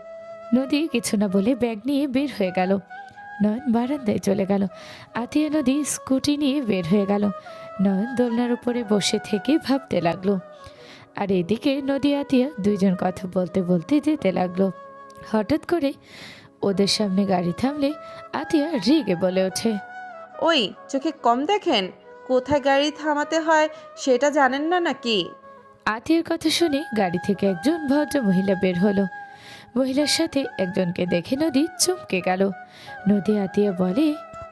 নদী কিছু না বলে ব্যাগ নিয়ে বের হয়ে গেল। নয়ন বারান্দায় চলে গেল। আতিয়া নদী স্কুটি নিয়ে বের হয়ে গেল। নয়ন দোলনার উপরে বসে থেকে ভাবতে লাগলো। আর এদিকে নদী আতিয়া দুইজন কথা বলতে বলতে যেতে লাগলো। হঠাৎ করে ওদের সামনে গাড়ি থামলে আতিয়া রেগে বলে ওঠে, ওই, চোখে কম দেখেন? কোথায় গাড়ি থামাতে হয় সেটা জানেন না নাকি? আতিয়ার কথা শুনে গাড়ি থেকে একজন ভদ্র মহিলা বের হলো। মহিলার সাথে একজনকে দেখে নদী চমকে গেল। নদী আতিয়া বলে,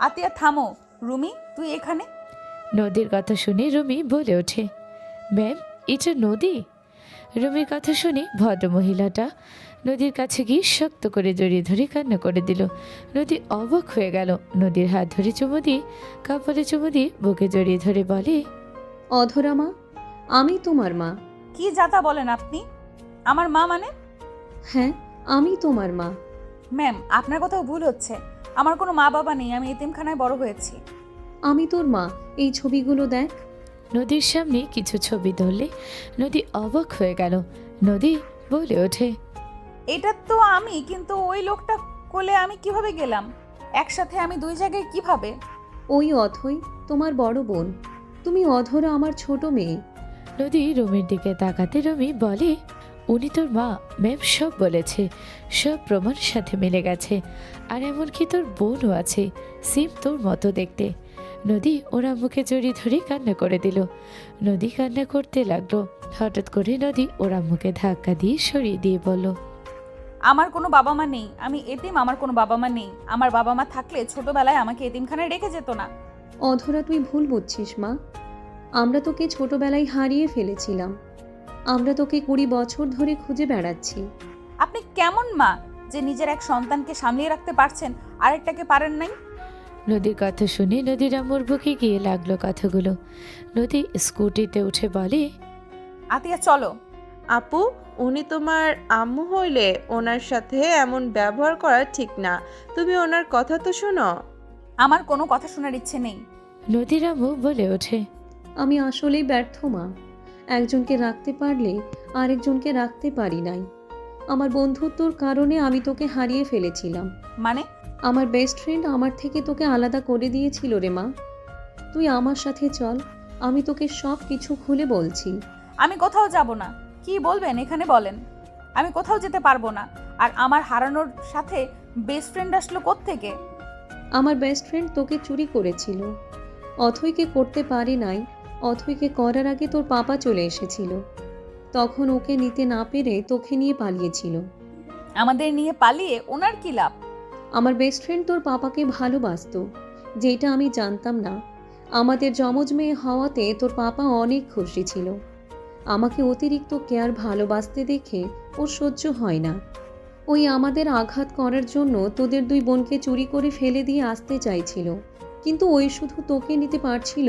আতিয়া থামো। রুমি, তুই এখানে? নদীর কথা শুনে রুমি বলে ওঠে, ম্যাম, এটা নদী। রুমির কথা শুনে ভদ্রমহিলাটা নদীর কাছে গিয়ে শক্ত করে জড়িয়ে ধরে কান্না করে দিল। নদী অবাক হয়ে গেল। নদীর হাত ধরে চুমু দিয়ে, কপালে চুমু দিয়ে বুকে জড়িয়ে ধরে বলে, অধরা মা, আমি তোমার মা। কি যাতা বলেন আপনি? আমার মা মানে? হ্যাঁ, আমি তোমার মা। ম্যাম, আপনার কোথাও ভুল হচ্ছে। আমার কোনো মা বাবা নেই, আমি এতিমখানায় বড় হয়েছি। আমি তোর মা, এই ছবিগুলো দেখ। নদীর সামনে কিছু ছবি ধরলে নদী অবাক হয়ে গেল। নদী বলে ওঠে, এটা তো আমি, কিন্তু ওই লোকটা কোলে আমি কিভাবে গেলাম? একসাথে আমি দুই জায়গায় কিভাবে? ওই অথই তোমার বড় বোন। তুমি অধরা আমার ছোট মেয়ে। নদী রুমির দিকে তাকাতে রুমি বলে, উনি তোর মা, ম্যাম সব বলেছে, সব প্রমাণ সাথে মিলে গেছে। আর এমনকি তোর বোনও আছে, সিম তোর মতো দেখতে। নদী ওরা মুখে জড়িয়ে ধরে কান্না করে দিল। নদী কান্না করতে লাগলো। হঠাৎ করে নদী ওরা মুখে ধাক্কা দিয়ে সরিয়ে দিয়ে বলল, আমার কোনো বাবা মা নেই, আমি এতিম, আমার কোনো বাবা মা নেই। আমার বাবা মা থাকলে ছোটবেলায় আমাকে এতিমখানায় রেখে যেত না। অধরা, তুই ভুল বুঝছিস মা। আমরা তোকে ছোটবেলায় হারিয়ে ফেলেছিলাম। আমরা তোকে 20 বছর ধরে খুঁজে বেড়াচ্ছি। আপনি কেমন মা যে নিজের এক সন্তানকে সামলিয়ে রাখতে পারছেন, আরেকটাকে পারেন নাই? নদীর কথা শুনে নদীর আম্মুর বুকে গিয়ে লাগলো কথাগুলো। নদী স্কুটিতে উঠে বলে, আতিয়া চলো। আপু, উনি তোমার আম্মু হইলে ওনার সাথে এমন ব্যবহার করা ঠিক না। তুমি ওনার কথা তো শোনো। আমার কোনো কথা শোনার ইচ্ছে নেই। নদীর আম্মু বলে ওঠে, আমি আসলেই ব্যর্থ মা। একজনকে রাখতে পারলে আরেকজনকে রাখতে পারি নাই। আমার বন্ধুত্বর কারণে আমি তোকে হারিয়ে ফেলেছিলাম। মানে? আমার বেস্ট ফ্রেন্ড আমার থেকে তোকে আলাদা করে দিয়েছিল রে মা। তুই আমার সাথে চল, আমি তোকে সব কিছু খুলে বলছি। আমি কোথাও যাব না। কি বলবেন এখানে বলেন। আমি কোথাও যেতে পারবো না। আর আমার হারানোর সাথে বেস্ট ফ্রেন্ড আসলো কোত্থেকে? আমার বেস্ট ফ্রেন্ড তোকে চুরি করেছিল। অথইকে করতে পারি নাই। অথইকে করার আগে তোর পাপা চলে এসেছিল। তখন ওকে নিতে না পেরে তোকে নিয়ে পালিয়েছিল। আমাদের নিয়ে পালিয়ে ওনার কি লাভ? আমার বেস্ট ফ্রেন্ড তোর পাপাকে ভালোবাসতো, যেটা আমি জানতাম না। আমাদের যমজ মেয়ে হওয়াতে তোর পাপা অনেক খুশি ছিল। আমাকে অতিরিক্ত কেয়ার ভালোবাসতে দেখে ওর সহ্য হয় না। ওই আমাদের আঘাত করার জন্য তোদের দুই বোনকে চুরি করে ফেলে দিয়ে আসতে চাইছিল, কিন্তু ওই শুধু তোকে নিতে পারছিল,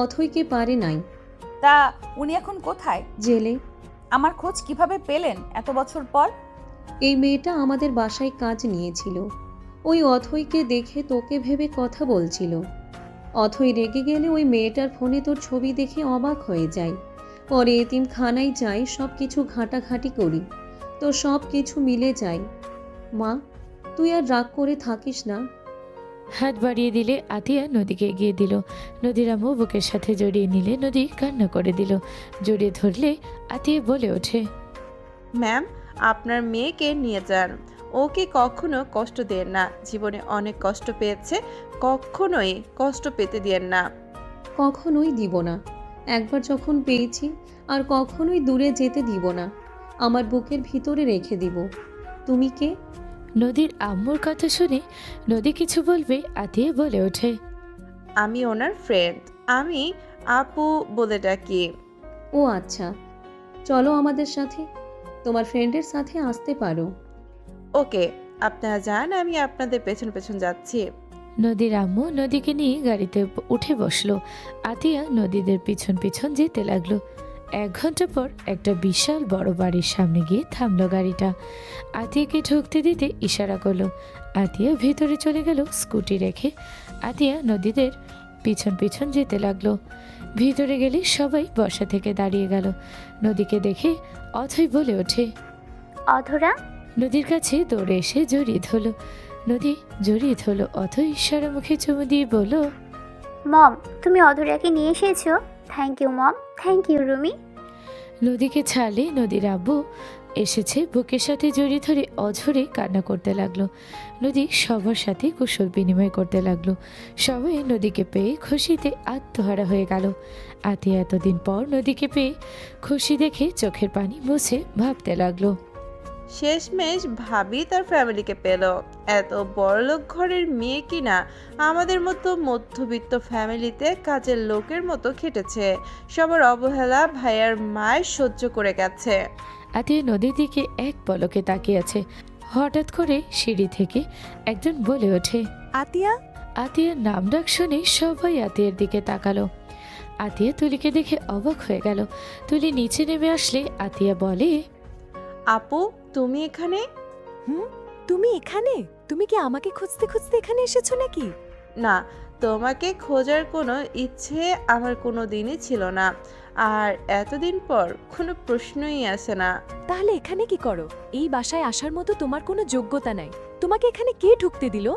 অথইকে পারে নাই। তা উনি এখন কোথায়? জেলে। আমার খোঁজ কিভাবে পেলেন এত বছর পর? এই মেয়েটা আমাদের বাসায় কাজ নিয়েছিল। ওই অথইকে দেখে তোকে ভেবে কথা বলছিল। অথই রেগে গেলে ওই মেয়েটার ফোনে তোর ছবি দেখে অবাক হয়ে যায়। পরে এতিমখানায় যাই, সব কিছু ঘাটাঘাটি করি, তো সব কিছু মিলে যায়। মা, তুই আর রাগ করে থাকিস না। হাত বাড়িয়ে দিলে আতিয়া নদীকে এগিয়ে দিল। নদীর আম্মু বুকের সাথে জড়িয়ে নিলে নদী কান্না করে দিল। জড়িয়ে ধরলে আতিয়া বলে ওঠে, ম্যাম, আপনার মেয়েকে নিয়ে যান। ওকে কখনো কষ্ট দেন না। জীবনে অনেক কষ্ট পেয়েছে, কখনোই কষ্ট পেতে দিয়েন না। কখনোই দিব না। একবার যখন পেয়েছি আর কখনোই দূরে যেতে দিব না। আমার বুকের ভিতরে রেখে দিব। তুমি কে? নদীর আম্মুর কথা শুনে নদী কিছু বলবে আতিয়া বলে ওঠে, আমি ওনার ফ্রেন্ড। আমি আপু বলে ডাকি। ও আচ্ছা, চলো আমাদের সাথে। তোমার ফ্রেন্ডের সাথে আসতে পারো। ওকে, আপনারা যান, আমি আপনাদের পেছন পেছন যাচ্ছি। নদীর আম্মু নদীকে নিয়ে গাড়িতে উঠে বসলো। আতিয়া নদীদের পিছন পিছন যেতে লাগলো। 1 ঘন্টা পর একটা বিশাল বড় বাড়ির সামনে গিয়ে থামলো গাড়িটা। আতিয়াকে ঢুকতে দিতে ইশারা করলো। আতিয়া ভেতরে চলে গেল স্কুটি রেখে। আতিয়া নদীদের পিছন পিছন যেতে লাগলো। ভিতরে গেলে সবাই বসা থেকে দাঁড়িয়ে গেল। নদীকে দেখে অথই বলে ওঠে, অধরা, নদীর কাছে দৌড়ে এসে জড়িয়ে ধরলো। নদী জড়িয়ে ধরলো। অথই ইশারা মুখে চুমু দিয়ে বলল, মম, তুমি অধরাকে নিয়ে এসেছো। Thank you mom, thank you Rumi. নদীকে ছাড়লে নদীর আব্বু এসেছে, বুকের সাথে জড়িয়ে ধরে অঝরে কান্না করতে লাগলো। নদী সবার সাথে কুশল বিনিময় করতে লাগলো। সবাই নদীকে পেয়ে খুশিতে আত্মহারা হয়ে গেল। আতিয়া এতদিন পর নদীকে পেয়ে খুশি দেখে চোখের পানি মুছে ভাবতে লাগলো, শেষমেশ ভাবি তার ফ্যামিলিকে পেল। এত বড়লোক ঘরের মেয়ে কিনা আমাদের মতো মধ্যবিত্ত ফ্যামিলিতে কাজের লোকের মতো খেটেছে। সবার অবহেলা ভাইয়ার মায়ের সহ্য করে গেছে। আতিয়া নদীর দিকে এক পলকে তাকিয়ে আছে। হঠাৎ করে সিঁড়ি থেকে একজন বলে ওঠে, আতিয়া। আতিয়ার নাম ডাক শুনে সবাই আতিয়ার দিকে তাকালো। আতিয়া তুলিকে দেখে অবাক হয়ে গেল। তুলি নিচে নেমে আসলে আতিয়া বলে, আপু তুমি এখানে? তুমি এখানে? তুমি কি আমাকে খুঁজতে খুঁজতে এখানে এসেছো নাকি? না, তোমাকে খোঁজার কোনো ইচ্ছে আমার কোনো দিনই ছিল না, আর এতদিন পর কোনো প্রশ্নই আসে না। তাহলে এখানে কি করো? এই বাসায় আসার মতো তোমার কোনো যোগ্যতা নাই। তোমাকে এখানে কে ঢুকতে দিল?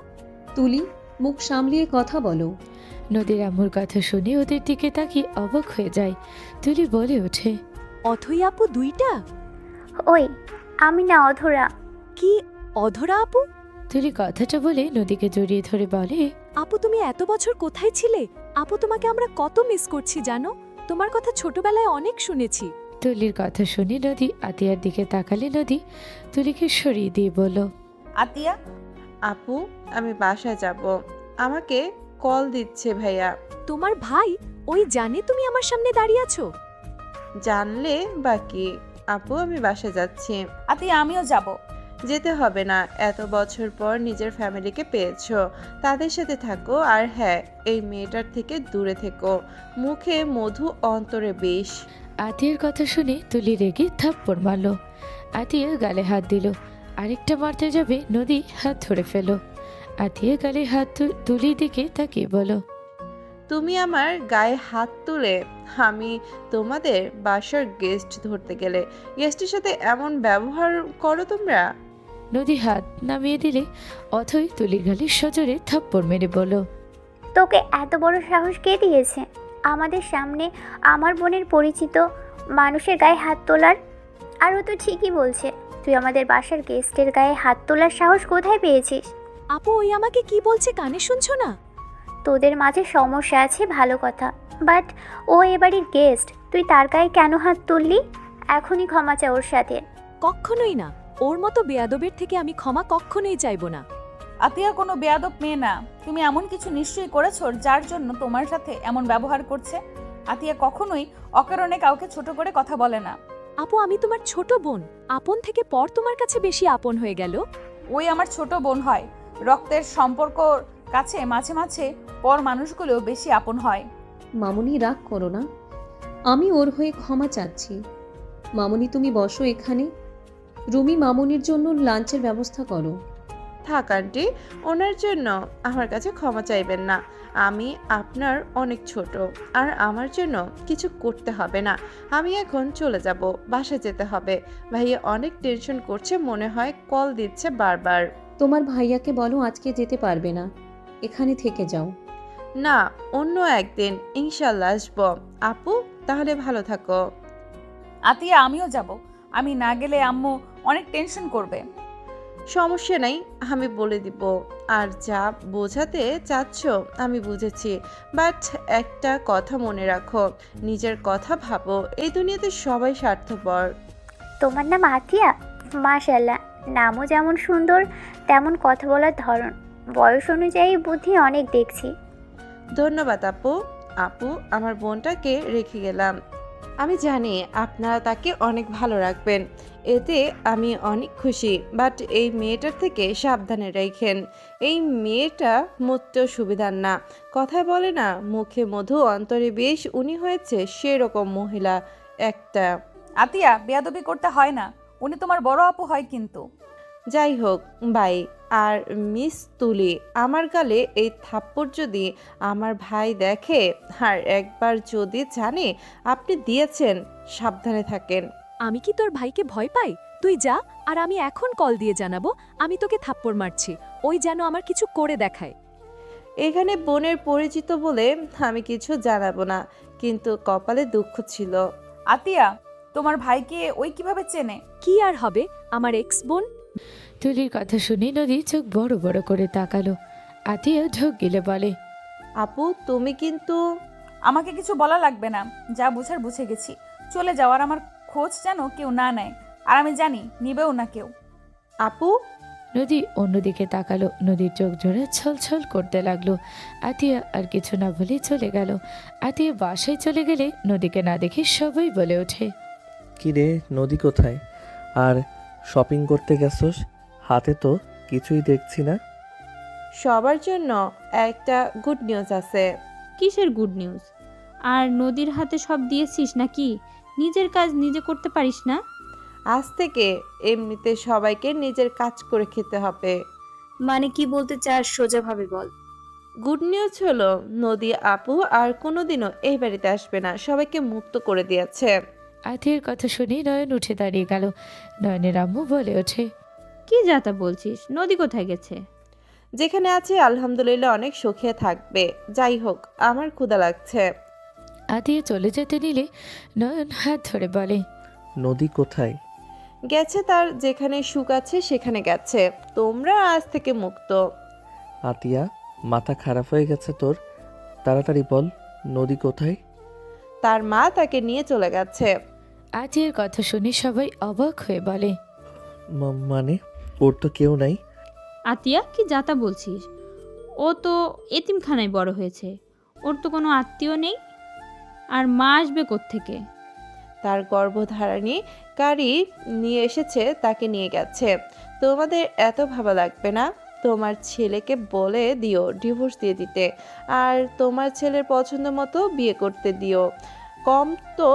তুলি, মুখ সামলিয়ে কথা বলো। নদীর আম্মুর কথা শুনে ওদের দিকে তাকিয়ে অবাক হয়ে যায়। তুলি বলে ওঠে, অথই আপু দুইটা? ওই আমি না, অধরা। কি অধরা আপু? তুলি কথাটা বলে নদীকে জড়িয়ে ধরে বলে, আপু তুমি এত বছর কোথায় ছিলে? আপু তোমাকে আমরা কত মিস করছি জানো? তোমার কথা ছোটবেলায় অনেক শুনেছি। তুলির কথা শুনে নদী আতিয়ার দিকে তাকালে নদী তুলিকে সরিয়ে দিয়ে বলল, আতিয়া, আপু আমি বাসায় যাব, আমাকে কল দিচ্ছে ভাইয়া। তোমার ভাই ওই জানে তুমি আমার সামনে দাঁড়িয়ে আছো? জানলে বাকি। আপু আমি বাসায় যাচ্ছি। আতিয়া আমিও যাব। যেতে হবে না, এত বছর পর নিজের ফ্যামিলিকে পেয়েছো, তাদের সাথে থাকো। আর হ্যাঁ, এই মেয়েটার থেকে দূরে থেকো। মুখে মধু, অন্তরে বিষ। আতিয়ার কথা শুনে তুলি রেগে থাপ্পড় মারল। আতিয়া গালে হাত দিল। আরেকটা মারতে যাবে নদী হাত ধরে ফেল। আতিয়া গালে হাত তুলির দিকে তাকিয়ে বলো, তুমি আমার গায়ে হাত তুলে আমি তোমাদের বাসার গেস্ট ধরতে গেলে গেস্টের সাথে এমন ব্যবহার করো তোমরা? নদী হাত নামিয়ে দিলে অথই তুলির গালে সজোরে থাপ্পড় মেরে বলো, তোকে এত বড় সাহস কে দিয়েছে আমাদের সামনে আমার বোনের পরিচিত মানুষের গায়ে হাত তোলার? আর ও তো ঠিকই বলছে, তুই আমাদের বাসার গেস্টের গায়ে হাত তোলার সাহস কোথায় পেয়েছিস? আপু ওই আমাকে কি বলছে কানে শুনছো না? তোদের মাঝে সমস্যা আছে ভালো কথা, বাট ও এবাড়ির গেস্ট, তুই তার গায়ে কেন হাত তুললি? এখনই ক্ষমা চা ওর সাথে। কখনোই না। ওর মতো বেয়াদবের থেকে আমি ক্ষমা কখনোই চাইবো না। আতিয়া কোনো বেয়াদব মেয়ে না। তুমি এমন কিছু নিশ্চয়ই করেছো যার জন্য তোমার সাথে এমন ব্যবহার করছে। আতিয়া কখনোই অকারণে কাউকে ছোট করে কথা বলে না। আপু আমি তোমার ছোট বোন, আপন থেকে পর তোমার কাছে বেশি আপন হয়ে গেল। ওই আমার ছোট বোন হয়। রক্তের সম্পর্কর কাছে মাঝে মাঝে পর মানুষগুলো বেশি আপন হয়। মামুনি রাগ করো না, আমি ওর হয়ে ক্ষমা চাচ্ছি। মামুনি তুমি বসো এখানে। রুমি মামুনির জন্য লাঞ্চের ব্যবস্থা করো। থাক আন্টি, ওনার জন্য আমার কাছে ক্ষমা চাইবেন না। আমি আপনার অনেক ছোট, আর আমার জন্য কিছু করতে হবে না। আমি এখন চলে যাব, বাসা যেতে হবে। ভাইয়া অনেক টেনশন করছে, মনে হয় কল দিচ্ছে বারবার। তোমার ভাইয়াকে বলো আজকে যেতে পারবে না, এখানে থেকে যাও। না, অন্য একদিন ইনশাল্লাহ আসবো। আপু তাহলে ভালো থাকো। আতিয়া আমিও যাব। আমি না গেলে আম্মু অনেক টেনশন করবে। সমস্যা নাই, আমি বলে দিব। আর যা বোঝাতে চাচ্ছ আমি বুঝেছি, বাট একটা কথা মনে রাখো, নিজের কথা ভাবো। এই দুনিয়াতে সবাই স্বার্থপর। তোমার নাম আতিয়া? মাশাল্লাহ, নামও যেমন সুন্দর তেমন কথা বলার ধরন, বয়স অনুযায়ী বুদ্ধি অনেক দেখছি। ধন্যবাদ আপু। আপু আমার বোনটাকে রেখে গেলাম। আমি জানি আপনারা তাকে অনেক ভালো রাখবেন, এতে আমি অনেক খুশি। বাট এই মেয়েটার থেকে সাবধানে রাখেন। এই মেয়েটা মোটেও সুবিধার না। কথায় বলে না, মুখে মধু অন্তরে বিষ। উনি হয়েছে সেরকম মহিলা একটা। আতিয়া বেয়াদবি করতে হয় না, উনি তোমার বড় আপু হয় কিন্তু। যাই হোক বাই। আর মিস তুলি, আমার গালে এই থাপ্পড় যদি আমার ভাই দেখে, আর একবার যদি জানে আপনি দিয়েছেন, সাবধানে থাকেন। আমি কি তোর ভাইকে ভয় পাই? তুই যা, আর আমি এখন কল দিয়ে জানাবো আমি তোকে থাপ্পড় মারছি। ওই যেন আমার কিছু করে দেখায়। এখানে বোনের পরিচিত বলে আমি কিছু জানাবো না, কিন্তু কপালে দুঃখ ছিল। আতিয়া তোমার ভাইকে ওই কিভাবে চেনে? কি আর হবে, আমার এক্স বোন। তুলির কথা শুনে নদী চোখ বড় বড় করে তাকালো। আতিয়া ঢোক গিলে বলে, আপু তুমি কিন্তু। আমাকে কিছু বলা লাগবে না, যা বুঝার বুঝে গেছি। চলে যাওয়ার আমার খোঁজ যেন কেউ না নেয়, আর আমি জানি নিবেও না কেউ। আপু, নদী অন্যদিকে তাকালো। নদীর চোখ জোড়া ছলছল করতে লাগলো। আতিয়া আর কিছু না বলে চলে গেল। আতিয়া বাসায় চলে গেলে নদীকে না দেখে সবাই বলে ওঠে, কি রে, নদী কোথায়? আর শপিং করতে গেছোস? হাতে তো কিছুই দেখছি না। সবার জন্য একটা গুড নিউজ আছে। কিসের গুড নিউজ? আর নদীর হাতে সব দিয়েছিস নাকি? নিজের কাজ নিজে করতে পারিস না? আজ থেকে এমনিতে সবাইকে নিজের কাজ করে খেতে হবে। মানে কি বলতে চাস সোজাভাবে বল। গুড নিউজ হলো নদী আপু আর কোনোদিনও এই বাড়িতে আসবে না, সবাইকে মুক্ত করে দিয়েছে। আতিয়ার কথা শুনে নয়ন উঠে দাঁড়িয়ে গেল। নয়নের আম্মু বলে ওঠে, কি যাতা বলছিস? নদী কোথায় গেছে? যেখানে আছে আলহামদুলিল্লাহ অনেক সুখে থাকবে। যাই হোক, আমার ক্ষুধা লাগছে। আতিয়া চলে যেতে নিলে নয়ন হাত ধরে বলে, নদী কোথায়? গেছে, তার যেখানে সুখ আছে সেখানে গেছে। তোমরা আজ থেকে মুক্ত। আতিয়া, মাথা খারাপ হয়ে গেছে তোর? তাড়াতাড়ি বল, নদী কোথায়? তার মা তাকে নিয়ে চলে গেছে। আতিয়ার কথা শুনে সবাই অবাক হয়ে বলে, মানে ওর তো কেউ নাই। আতিয়া, কি যাতা বলছিস? ও তো এতিমখানায় বড় হয়েছে, ওর তো কোনো আত্মীয় নেই। আর মা আসবে কোত্থেকে? তার গর্ভধারণী কারি নিয়ে এসেছে, তাকে নিয়ে গেছে। তোমাদের এত ভাবা লাগবে না। তোমার ছেলেকে বলে দিও ডিভোর্স দিয়ে দিতে, আর তোমার ছেলের পছন্দ মতো বিয়ে করতে দিও। কম তো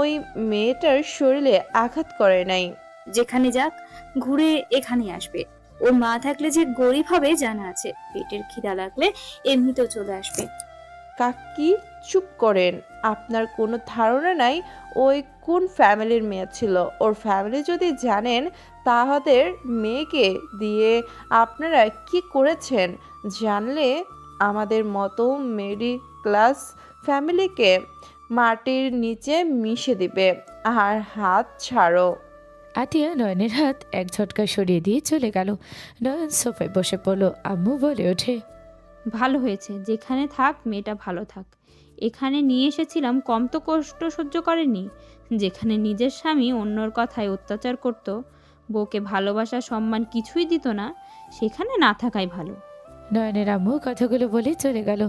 ওই মেয়েটার শরীরে আঘাত করে নাই। যেখানে যাক, ঘুরে এখানে আসবে। ওর মা থাকলে যে গরিব হবে জানা আছে। পেটের খিদা লাগলে এমনিতেও চলে আসবে। কাকি, চুপ করেন। আপনার কোনো ধারণা নাই ওই কোন ফ্যামিলির মেয়ে ছিল। ওর ফ্যামিলি যদি জানেন তাদের মেয়েকে দিয়ে আপনারা কি করেছেন, জানলে আমাদের মতো মিডল ক্লাস ফ্যামিলিকে মাটির নিচে মিশে দিবে। আর হাত ছাড়ো। আতিয়া নয়নের হাত এক ঝটকা সরিয়ে দিয়ে চলে গেল। নয়ন সোফায় বসে পড়ল। আম্মু বলে ওঠে, ভালো হয়েছে, যেখানে থাক মেয়েটা ভালো থাক। এখানে নিয়ে এসেছিলাম, কম তো কষ্ট সহ্য করেনি। যেখানে নিজের স্বামী অন্যর কথায় অত্যাচার করত, বউকে ভালোবাসা সম্মান কিছুই দিত না, সেখানে না থাকাই ভালো। নয়নের আম্মু কথাগুলো বলে চলে গেল।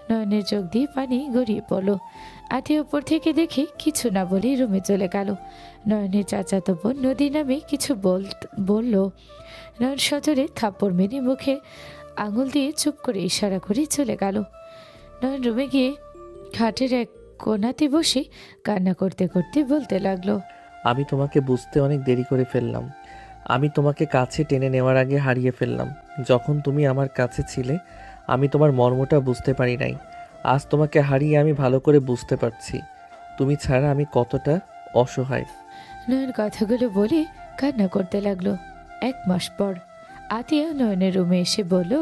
নয়নের চোখ দিয়ে পানি গড়িয়ে পড়ল। আতিয়া উপর থেকে দেখে কিছু না বলে রুমে চলে গেল। নয়নের চাচাতো বোন নদী নামে কিছু বলল। নয়ন সজোরে থাপ্পড় মেরে মুখে আঙুল দিয়ে চুপ করে ইশারা করে চলে গেল। নয়ন রুমে গিয়ে খাটের এক কোণাতে বসে কান্না করতে করতে বলতে লাগলো, আমি তোমাকে বুঝতে অনেক দেরি করে ফেললাম। আমি তোমাকে কাছে টেনে নেওয়ার আগে হারিয়ে ফেললাম। যখন তুমি আমার কাছে ছিলে আমি তোমার মর্মটা বুঝতে পারি নাই। আজ তোমাকে হারিয়ে আমি ভালো করে বুঝতে পারছি তুমি ছাড়া আমি কতটা অসহায়। নয়ন কথাগুলো বলে কান্না করতে লাগলো। 1 মাস পর আতিয়া নয়নের রুমে এসে বলল,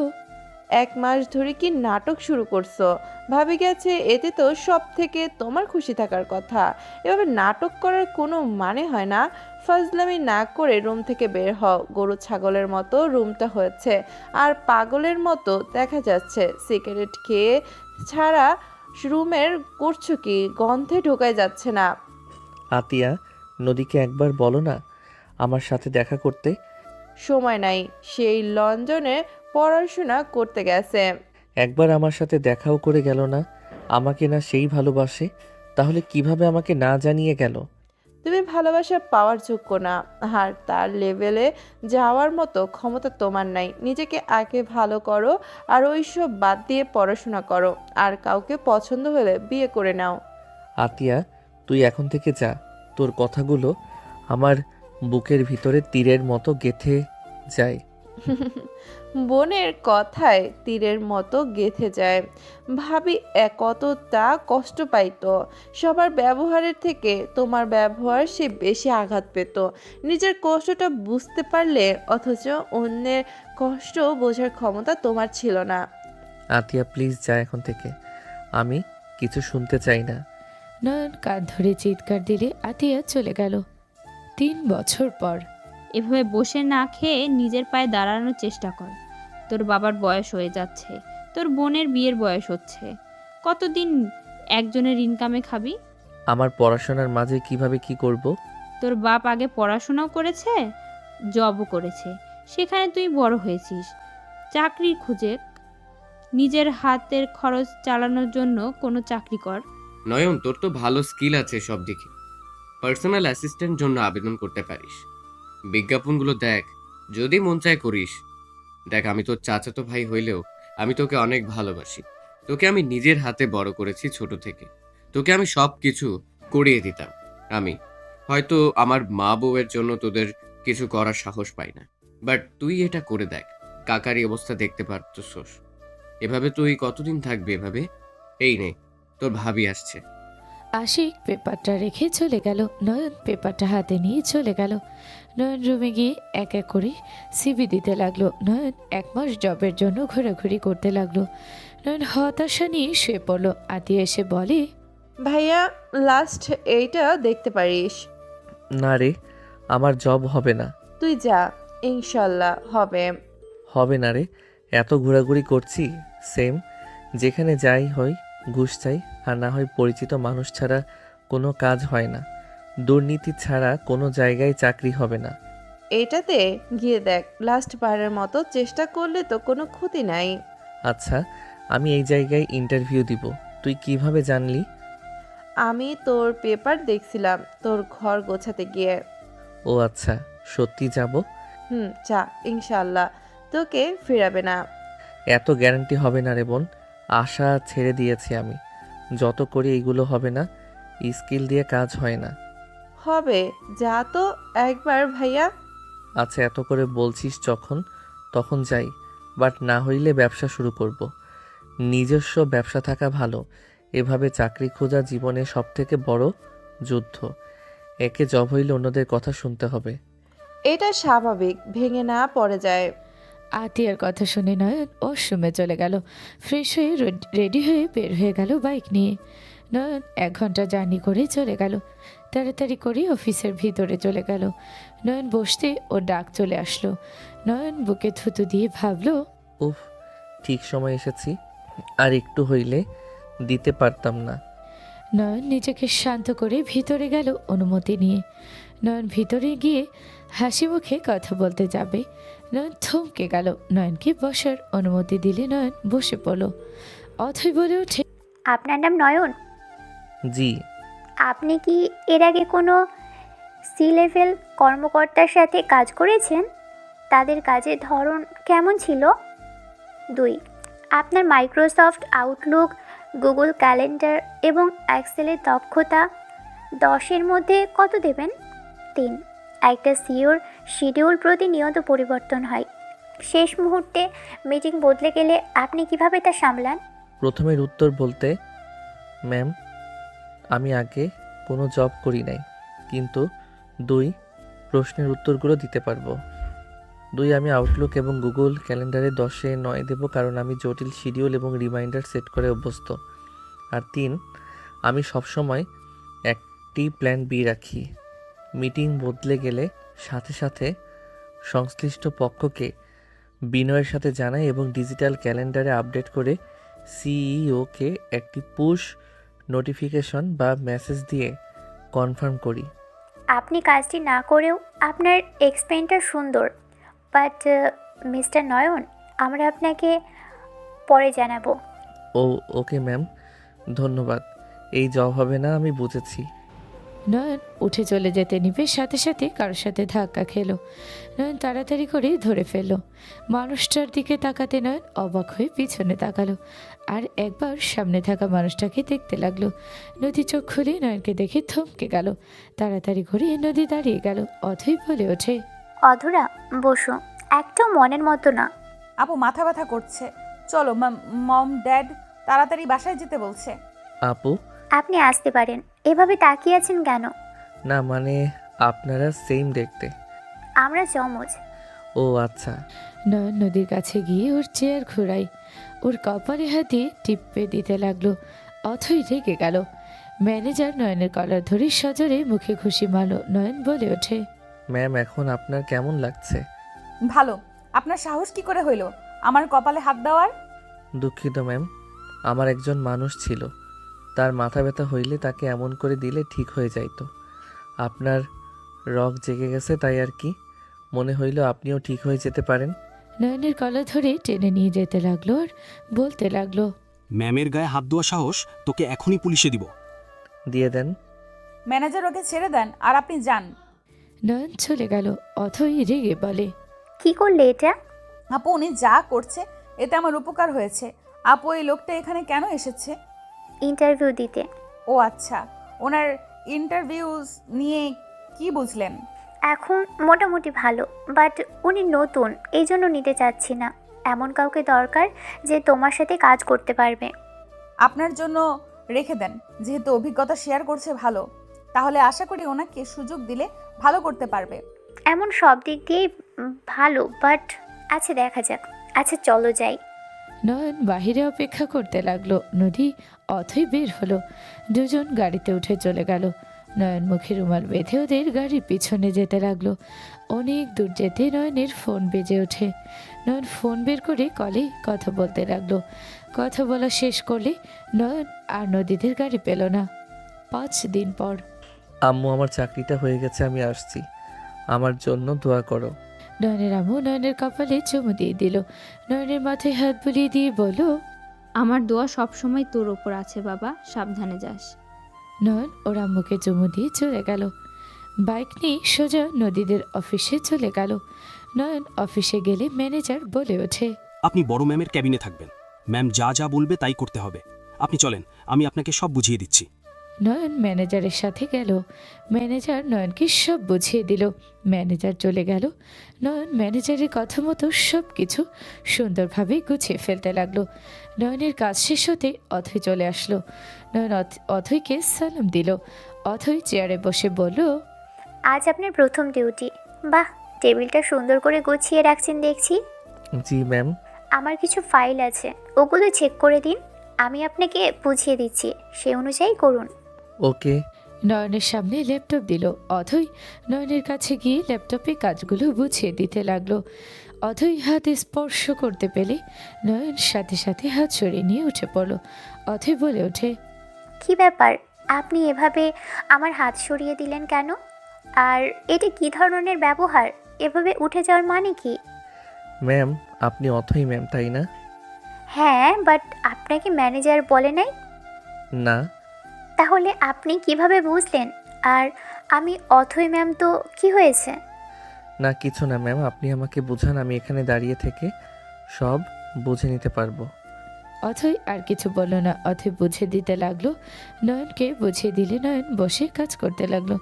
1 মাস ধরে কি নাটক শুরু করছো? ভাবি গেছে, এতে তো সব থেকে তোমার খুশি থাকার কথা। এভাবে নাটক করার কোনো মানে হয় না। ফাজলামি না করে রুম থেকে বের হও। গরু ছাগলের মতো রুমটা হয়েছে, আর পাগলের মতো দেখা যাচ্ছে। সিগারেট খেয়ে ছাড়া রুমের করছো কি? গন্ধে ঢোকায় যাচ্ছে না। আতিয়া, নদীকে একবার বলো না আমার সাথে দেখা করতে। সময় নাই, সেই লন্ডনে পড়াশোনা করতে গেছে। একবার আমার সাথে দেখাও করে গেল না। আমাকে না সেই ভালোবাসে, তাহলে কিভাবে আমাকে না জানিয়ে গেল? তুমি ভালোবাসা পাওয়ার যোগ্য না, আর তার লেভেলে যাওয়ার মতো ক্ষমতা তোমার নাই। নিজেকে আগে ভালো করো, আর ওইসব বাদ দিয়ে পড়াশোনা করো। আর কাউকে পছন্দ হলে বিয়ে করে নাও। আতিয়া, তুই এখন থেকে যা। তোর কথাগুলো আমার বুকের ভিতরে তীরের মতো গেঁথে যায়। বোনের কথায় তীরের মতো গেঁথে যায়। ভাবি কতটা কষ্ট পাইতো। সবার ব্যবহারের থেকে তোমার ব্যবহার সে বেশি আঘাত পেত। নিজের কষ্টটা বুঝতে পারলে, অথচ অন্যের কষ্ট বোঝার ক্ষমতা তোমার ছিল না। আতিয়া প্লিজ যা এখন থেকে, আমি কিছু শুনতে চাই না। নয়ন কান ধরে চিৎকার দিলে আতিয়া চলে গেল। 3 বছর পর এভাবে বসে না খেয়ে নিজের পায়ে দাঁড়ানোর চেষ্টা কর। তোর বাবার বয়স হয়ে যাচ্ছে, তোর বোনের বিয়ের বয়স হচ্ছে। কতদিন একজনের ইনকামে খাবি? আমার পড়াশোনার মাঝে কিভাবে কি করব? তোর বাপ আগে পড়াশোনাও করেছে, জবও করেছে, সেখানে তুই বড় হয়েছিস। চাকরি খুঁজে নিজের হাতের খরচ চালানোর জন্য কোনো চাকরি কর। নয়ন, তোর তো ভালো স্কিল আছে সব দিকে। পার্সোনাল অ্যাসিস্ট্যান্ট জন্য আবেদন করতে পারিস। বিজ্ঞাপনগুলো দেখ, যদি মন চায় করিস। দেখ, আমি তোর চাচাতো ভাই হইলেও আমি তোকে অনেক ভালোবাসি। তোকে আমি নিজের হাতে বড় করেছি ছোট থেকে। তোকে আমি সব কিছু করিয়ে দিতাম। আমি হয়তো আমার মা বউয়ের জন্য তোদের কিছু করার সাহস পাই না, বাট তুই এটা করে দেখ। কাকার এই অবস্থা দেখতে পারতোস। এভাবে তুই কতদিন থাকবি এভাবে? এই নে, তোর ভাবি আসছে। আশিক পেপারটা রেখে চলে গেল। নয়ন পেপারটা হাতে নিয়ে চলে গেল। নয়ন রুমে গিয়ে এক এক করে সিভি দিতে লাগলো। নয়ন 1 মাস জবের জন্য ঘোরাঘুরি করতে লাগলো। নয়ন হতাশা নিয়ে শুয়ে পড়লো। আতিয়া এসে বলে, ভাইয়া লাস্ট এইটা দেখতে পারিস। না রে, আমার জব হবে না। তুই যা, ইনশাল্লাহ হবে। হবে না রে, এত ঘোরাঘুরি করছি সেম, যেখানে যাই হয় ঘুষ চাই, আর না হয় পরিচিত মানুষ ছাড়া কোনো কাজ হয় না। দুর্নীতি ছাড়া কোনো জায়গায় চাকরি হবে না। এইটাতে গিয়ে দেখ, লাস্ট বারের মতো চেষ্টা করলে তো কোনো ক্ষতি নাই। আচ্ছা, আমি এই জায়গায় ইন্টারভিউ দিব, তুই কিভাবে জানলি? আমি তোর পেপার দেখছিলাম তোর ঘর গোছাতে গিয়ে। ও আচ্ছা, সত্যি যাব? যা, ইনশাল্লাহ তোকে ফিরাবে না। এত গ্যারান্টি হবে না রে বোন, আশা ছেড়ে দিয়েছি আমি। যত করি এইগুলো হবে না, স্কিল দিয়ে কাজ হয় না। হবে, যা তো একবার ভাইয়া। আচ্ছা, এত করে বলছিস যখন, তখন যাই, বাট না হইলে ব্যবসা শুরু করব। নিজস্ব ব্যবসা থাকা ভালো। এভাবে চাকরি খোঁজা জীবনে সবথেকে বড় যুদ্ধ। একে জব হইলে অন্যদের কথা শুনতে হবে। এটা স্বাভাবিক, ভেঙে না পড়ে যায়। আতিয়ার কথা শুনে নয়ন ওয়াশরুমে চলে গেল। ফ্রেশ হয়ে রেডি হয়ে বের হয়ে গেল বাইক নিয়ে। নয়ন 1 ঘন্টা জার্নি করে চলে গেল। তাড়াতাড়ি করে অফিসের ভিতরে চলে গেল। নয়ন বসতে ওর ডাক চলে আসলো। নয়ন বুকে থুতু দিয়ে ভাবলো, উফ, ঠিক সময় এসেছি, আর একটু হইলে দিতে পারতাম না। নয়ন নিজেকে শান্ত করে ভিতরে গেল অনুমতি নিয়ে। নয়ন ভিতরে গিয়ে হাসি মুখে কথা বলতে যাবে, নয়ন থমকে গেল। নয়নকে বসার অনুমতি দিলে নয়ন বসে পড়ল। অথই বলে ওঠে, আপনার নাম নয়ন? জি। আপনি কি এর আগে কোনো সি লেভেল কর্মকর্তার সাথে কাজ করেছেন? তাদের কাজের ধরন কেমন ছিল? 2, আপনার মাইক্রোসফট আউটলুক, গুগল ক্যালেন্ডার এবং এক্সেলের দক্ষতা 10-এর মধ্যে কত দেবেন? 3, একটা সিওর শিডিউল প্রতিনিয়ত পরিবর্তন হয়, শেষ মুহূর্তে মিটিং বদলে গেলে আপনি কিভাবে তা সামলান? প্রথমের উত্তর বলতে, ম্যাম, আমি আগে কোনো জব করি নাই, কিন্তু 2, প্রশ্নের উত্তরগুলো দিতে পারবো। 2, আমি আউটলুক এবং গুগল ক্যালেন্ডারে 10-এ 9 দেবো, কারণ আমি জটিল শিডিউল এবং রিমাইন্ডার সেট করে অভ্যস্ত। আর 3, আমি সবসময় একটি প্ল্যান বি রাখি। মিটিং বদলে গেলে সাথে সাথে সংশ্লিষ্ট পক্ষকে বিনয়ের সাথে জানাই এবং ডিজিটাল ক্যালেন্ডারে আপডেট করে সিইওকে একটি পুশ নোটিফিকেশন বা মেসেজ দিয়ে কনফার্ম করি। আপনি কাজটি না করেও আপনার এক্সপেরিয়েন্সটা সুন্দর, বাট মিস্টার নয়ন, আমরা আপনাকে পরে জানাবো। ওকে ম্যাম, ধন্যবাদ। এই জব হবে না, আমি বুঝেছি। নয়ন উঠে চলে যেতে নিবে, সাথে সাথে কারোর সাথে ধাক্কা খেলো। নয়ন তাড়াতাড়ি করে ধরে ফেললো। মানুষটার দিকে তাকাতে নয়ন অবাক হয়ে পিছনে তাকালো, আর একবার সামনে থাকা মানুষটাকে দেখতে লাগলো। নদী চোখ খুলে নয়নকে দেখে থমকে গেল। তাড়াতাড়ি করে নদী দাঁড়িয়ে গেল। অথই বলে ওঠে, অধরা, বসো, একটু মনের মতো না। আপু মাথা ব্যথা করছে, চলো। মম ড্যাড তাড়াতাড়ি বাসায় যেতে বলছে। আপু? আপনি আসতে পারেন, এভাবে তাকিয়ে আছেন কেন? না মানে, আপনারা সেম দেখতে। আমরা জমজ। ও আচ্ছা। নয়ন নদীর কাছে গিয়ে ওর চেয়ার ঘোরাই, ওর কপালে হাতে টিপে দিতে লাগলো। অথই রেগে গেল। ম্যানেজার নয়নের কলার ধরে সজোরে মুখে খুশি মারল। নয়ন বলে ওঠে, ম্যাম, এখন আপনার কেমন লাগছে? ভালো। আপনার সাহস কি করে হইল আমার কপালে হাত দেওয়ার? দুঃখিত ম্যাম, আমার একজন মানুষ ছিল, তার মাথা ব্যথা হইলে তাকে এমন করে দিলে ঠিক হয়ে যাইতো। আপনার রগ জেগে গেছে তাই আর কি। মনে হইল আপনিও ঠিক হয়ে যেতে পারেন। নয়নের গলা ধরে টেনে নিয়ে যেতে লাগলো আর বলতে লাগলো, ম্যামের গায়ে হাত দেওয়া সাহস তোকে এখনই পুলিশে দিব। দিয়ে দেন। ম্যানেজার ওকে ছেড়ে দেন আর আপনি যান। নয়ন চলে গেল। অথই রেগে বলে, কি করলে এটা? আপু উনি যা করছে এতে আমার উপকার হয়েছে। আপু এই লোকটা এখানে কেন এসেছে? ইন্টারভিউ দিতে। ও আচ্ছা, ওনার ইন্টারভিউজ নিয়ে কি বুঝলেন? এখন মোটামুটি ভালো, বাট উনি নতুন, এই জন্য নিতে চাচ্ছি না। এমন কাউকে দরকার যে তোমার সাথে কাজ করতে পারবে। আপনার জন্য রেখে দেন, যেহেতু অভিজ্ঞতা শেয়ার করছে ভালো, তাহলে আশা করি ওনাকে সুযোগ দিলে ভালো করতে পারবে। এমন সব দিক দিয়েই ভালো, বাট আচ্ছা দেখা যাক। আচ্ছা চলো যাই। নয়ন বাহিরে অপেক্ষা করতে লাগলো। নদী অথই বের হলো। দুজন গাড়িতে উঠে চলে গেল। নয়ন মুখে রুমাল বেঁধে ওদের গাড়ির পিছনে যেতে লাগলো। অনেক দূর যেতে নয়নের ফোন বেজে ওঠে। নয়ন ফোন বের করে কলে কথা বলতে লাগলো। কথা বলা শেষ করলে নয়ন আর নদীদের গাড়ি পেল না। 5 দিন পর। আম্মু, আমার চাকরিটা হয়ে গেছে, আমি আসছি। আমার জন্য দোয়া করো। নয়নের আম্মু নয়নের কপালে চুমু দিয়ে দিল। নয়নের মাথায় হাত বুলিয়ে দিয়ে বলল, আমার দোয়া সবসময় তোর ওপর আছে বাবা, সাবধানে যাস। নয়ন ওর আম্মুকে চুমু দিয়ে চলে গেল। বাইক নিয়ে সোজা নদীদের অফিসে চলে গেল। নয়ন অফিসে গেলে ম্যানেজার বলে ওঠে, আপনি বড় ম্যামের ক্যাবিনে থাকবেন। ম্যাম যা যা বলবে তাই করতে হবে। আপনি চলেন, আমি আপনাকে সব বুঝিয়ে দিচ্ছি। নয়ন ম্যানেজারের সাথে গেল। ম্যানেজার নয়নকে সব বুঝিয়ে দিল। ম্যানেজার চলে গেল। নয়ন ম্যানেজারের কথা মতো সব কিছু সুন্দরভাবে গুছিয়ে ফেলতে লাগলো। নয়নের কাজ শেষ হতে অথৈ চলে আসলো। নয়ন অথৈকে সালাম দিল। অথৈ চেয়ারে বসে বলল, আজ আপনার প্রথম ডিউটি। বাহ, টেবিলটা সুন্দর করে গুছিয়ে রাখছেন দেখছি। জি ম্যাম। আমার কিছু ফাইল আছে, ওগুলো চেক করে দিন। আমি আপনাকে বুঝিয়ে দিচ্ছি, সে অনুযায়ী করুন। ওকে। নয়নের সামনে ল্যাপটপ দিল। অথৈ নয়নের কাছে গিয়ে ল্যাপটপে কাজগুলো বুঝিয়ে দিতে লাগলো। অথৈ হাতে স্পর্শ করতে পেলে নয়ন সাথে সাথে হাত সরিয়ে নিয়ে উঠে পড়ল। অথৈ বলে ওঠে, কি ব্যাপার, আপনি এভাবে আমার হাত সরিয়ে দিলেন কেন? আর এটা কি ধরনের ব্যবহার? এভাবে উঠে যাওয়ার মানে কি? ম্যাম, আপনি অথই ম্যাম, তাই না? হ্যাঁ, বাট আপনাকে ম্যানেজার বলে নাই। না। তাহলে আপনি কিভাবে বুঝলেন? আর আমি অথই ম্যাম তো কি হয়েছে? না কিছু না ম্যাম, আপনি আমাকে বুঝান, আমি এখানে দাঁড়িয়ে থেকে সব বুঝে নিতে পারবো। অথৈ আর কিছু বলল না। অথৈ বুঝে দিতে লাগলো। নয়নকে বুঝিয়ে দিলে নয়ন বসে কাজ করতে লাগলো।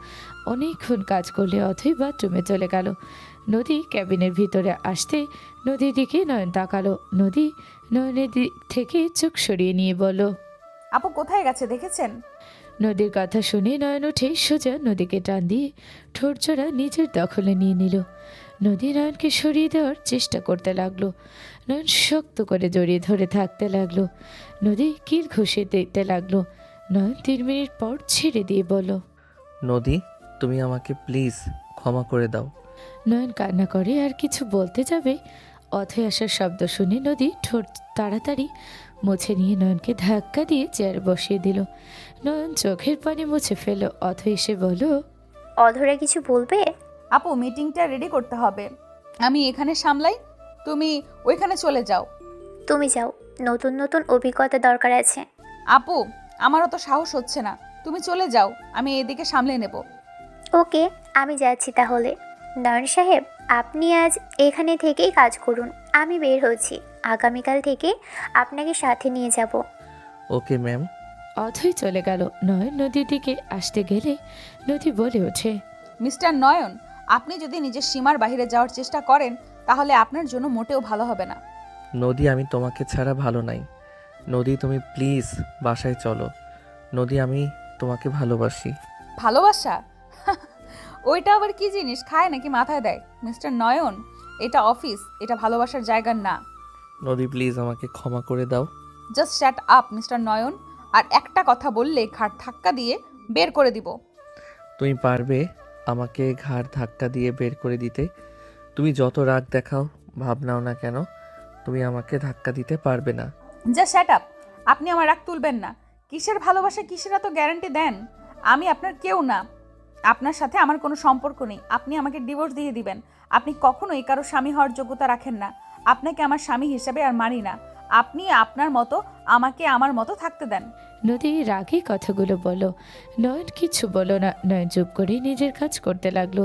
অনেকক্ষণ কাজ করলে অথৈ বাথরুমে চলে গেল। নদী ক্যাবিনের ভিতরে আসতে নদীর দিকে নয়ন তাকালো। নদী নয়নের দিক থেকে চোখ সরিয়ে নিয়ে বলল, আপু কোথায় গেছে দেখেছেন? নদীর কথা শুনে নয়ন উঠে সোজা নদীকে টান দিয়ে ঠোঁটজোড়া নিজের দখলে নিয়ে নিল। নদী নয়নকে সরিয়ে দেওয়ার চেষ্টা করতে লাগলো। নয়ন শক্ত করে জড়িয়ে ধরে থাকতে লাগলো। নদী কিল ঘষে দিতে লাগলো। নয়ন 3 মিনিট পর ছেড়ে দিয়ে বলল, নদী, তুমি আমাকে প্লিজ ক্ষমা করে দাও। নয়ন কান্না করে আর কিছু বলতে যাবে, অথৈ আসার শব্দ শুনে নদী ঠোঁট তাড়াতাড়ি মুছে নিয়ে নয়নকে ধাক্কা দিয়ে চেয়ারে বসিয়ে দিল। নয়ন চোখের পানি মুছে ফেলল। অথৈ এসে বলল, অধরা কিছু বলবে? আপু মিটিংটা রেডি করতে হবে, আমি এখানে সামলাই, তুমি ওইখানে চলে যাও। তুমি যাও, নতুন নতুন অভিজ্ঞতা দরকার আছে। আপু আমারও তো সাহস হচ্ছে না, তুমি চলে যাও, আমি এদিকে সামলে নেব। ওকে, আমি যাচ্ছি তাহলে। নয়ন সাহেব, আপনি আজ এখানে থেকেই কাজ করুন, আমি বের হচ্ছি। আগামীকাল থেকে আপনাকে সাথে নিয়ে যাব। Okay ma'am. অথৈ চলে গেল। নয়ন নদীর দিকে আসতে গেলে নদী বলে ওঠে, মিস্টার নয়ন, আপনি যদি নিজের সীমার বাইরে যাওয়ার চেষ্টা করেন তাহলে আপনার জন্য মোটেও ভালো হবে না। নদী, আমি তোমাকে ছাড়া ভালো নাই। নদী, তুমি প্লিজ বাসায় চলো। নদী, আমি তোমাকে ভালোবাসি। ভালোবাসা? ওইটা আবার কি জিনিস, খায় নাকি মাথায় দেয়? মিস্টার নয়ন, এটা অফিস, এটা ভালোবাসার জায়গা না। নদী প্লিজ আমাকে ক্ষমা করে দাও। জাস্ট শ্যাট আপ মিস্টার নয়ন, আর একটা কথা বললে ঘাট ধাক্কা দিয়ে বের করে দিব। তুমি পারবে আমাকে ঘাড় ধাক্কা দিয়ে বের করে দিতে? তুমি যত রাগ দেখাও ভাবনাও না কেন, তুমি আমাকে ধাক্কা দিতে পারবে না। জাস্ট শ্যাট আপ, আপনি আমার রাগ তুলবেন না। কিসের ভালোবাসা, কিসের এত গ্যারান্টি দেন? আমি আপনার কেউ না। আপনার সাথে আমার কোনো সম্পর্ক নেই। আপনি আমাকে ডিভোর্স দিয়ে দিবেন। আপনি কখনোই কারো স্বামী হওয়ার যোগ্যতা রাখেন না। আপনাকে আমার স্বামী হিসেবে আর মানি না। আপনি আপনার মতো আমাকে আমার মতো থাকতে দেন। নদী রাগে কথাগুলো বলো। নয়ন কিচ্ছু বলো না। নয়ন চুপ করে নিজের কাজ করতে লাগলো।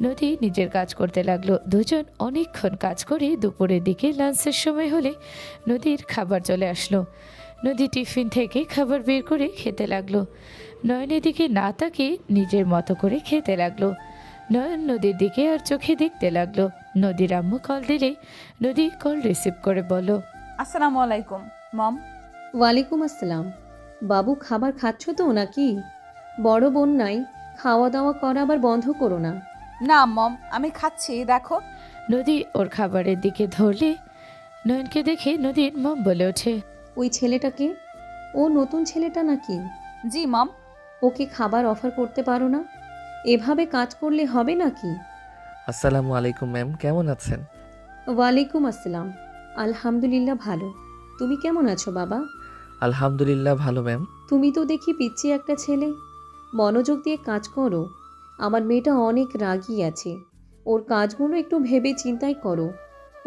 নদী নিজের কাজ করতে লাগলো। দুজন অনেকক্ষণ কাজ করে দুপুরের দিকে লাঞ্চের সময় হলে নদীর খাবার চলে আসলো। নদী টিফিন থেকে খাবার বের করে খেতে লাগলো। নয়নের দিকে না তাকিয়ে নিজের মতো করে খেতে লাগলো। নয়ন নদীর দিকে আর চোখে দেখতে লাগলো। নদীর আম্মু কল দিলে নদী কল রিসিভ করে বলো, আসসালামু আলাইকুম মম। ওয়ালাইকুম আসসালাম। বাবু খাবার খাচ্ছ তো নাকি? বড় বোন নাই, খাওয়া দাওয়া করা আবার বন্ধ করো না। না মম, আমি খাচ্ছি, দেখো। নদী ওর খাবারের দিকে ধরলে নয়নকে দেখে নদীর মম বলে ওঠে, ওই ছেলেটাকে? ও নতুন ছেলেটা নাকি? জি মম। ওকে খাবার অফার করতে পারো না? এভাবে কাজ করলে হবে নাকি? আসসালামু আলাইকুম ম্যাম, কেমন আছেন? ওয়ালাইকুম আসসালাম। আলহামদুলিল্লাহ ভালো। তুমি কেমন আছো বাবা? আলহামদুলিল্লাহ ভালো ম্যাম। তুমি তো দেখি পিচ্ছি একটা ছেলে। মনোযোগ দিয়ে কাজ করো। আমার মেয়েটা অনেক রাগী আছে। ওর কাজগুলো একটু ভেবে চিন্তাই করো।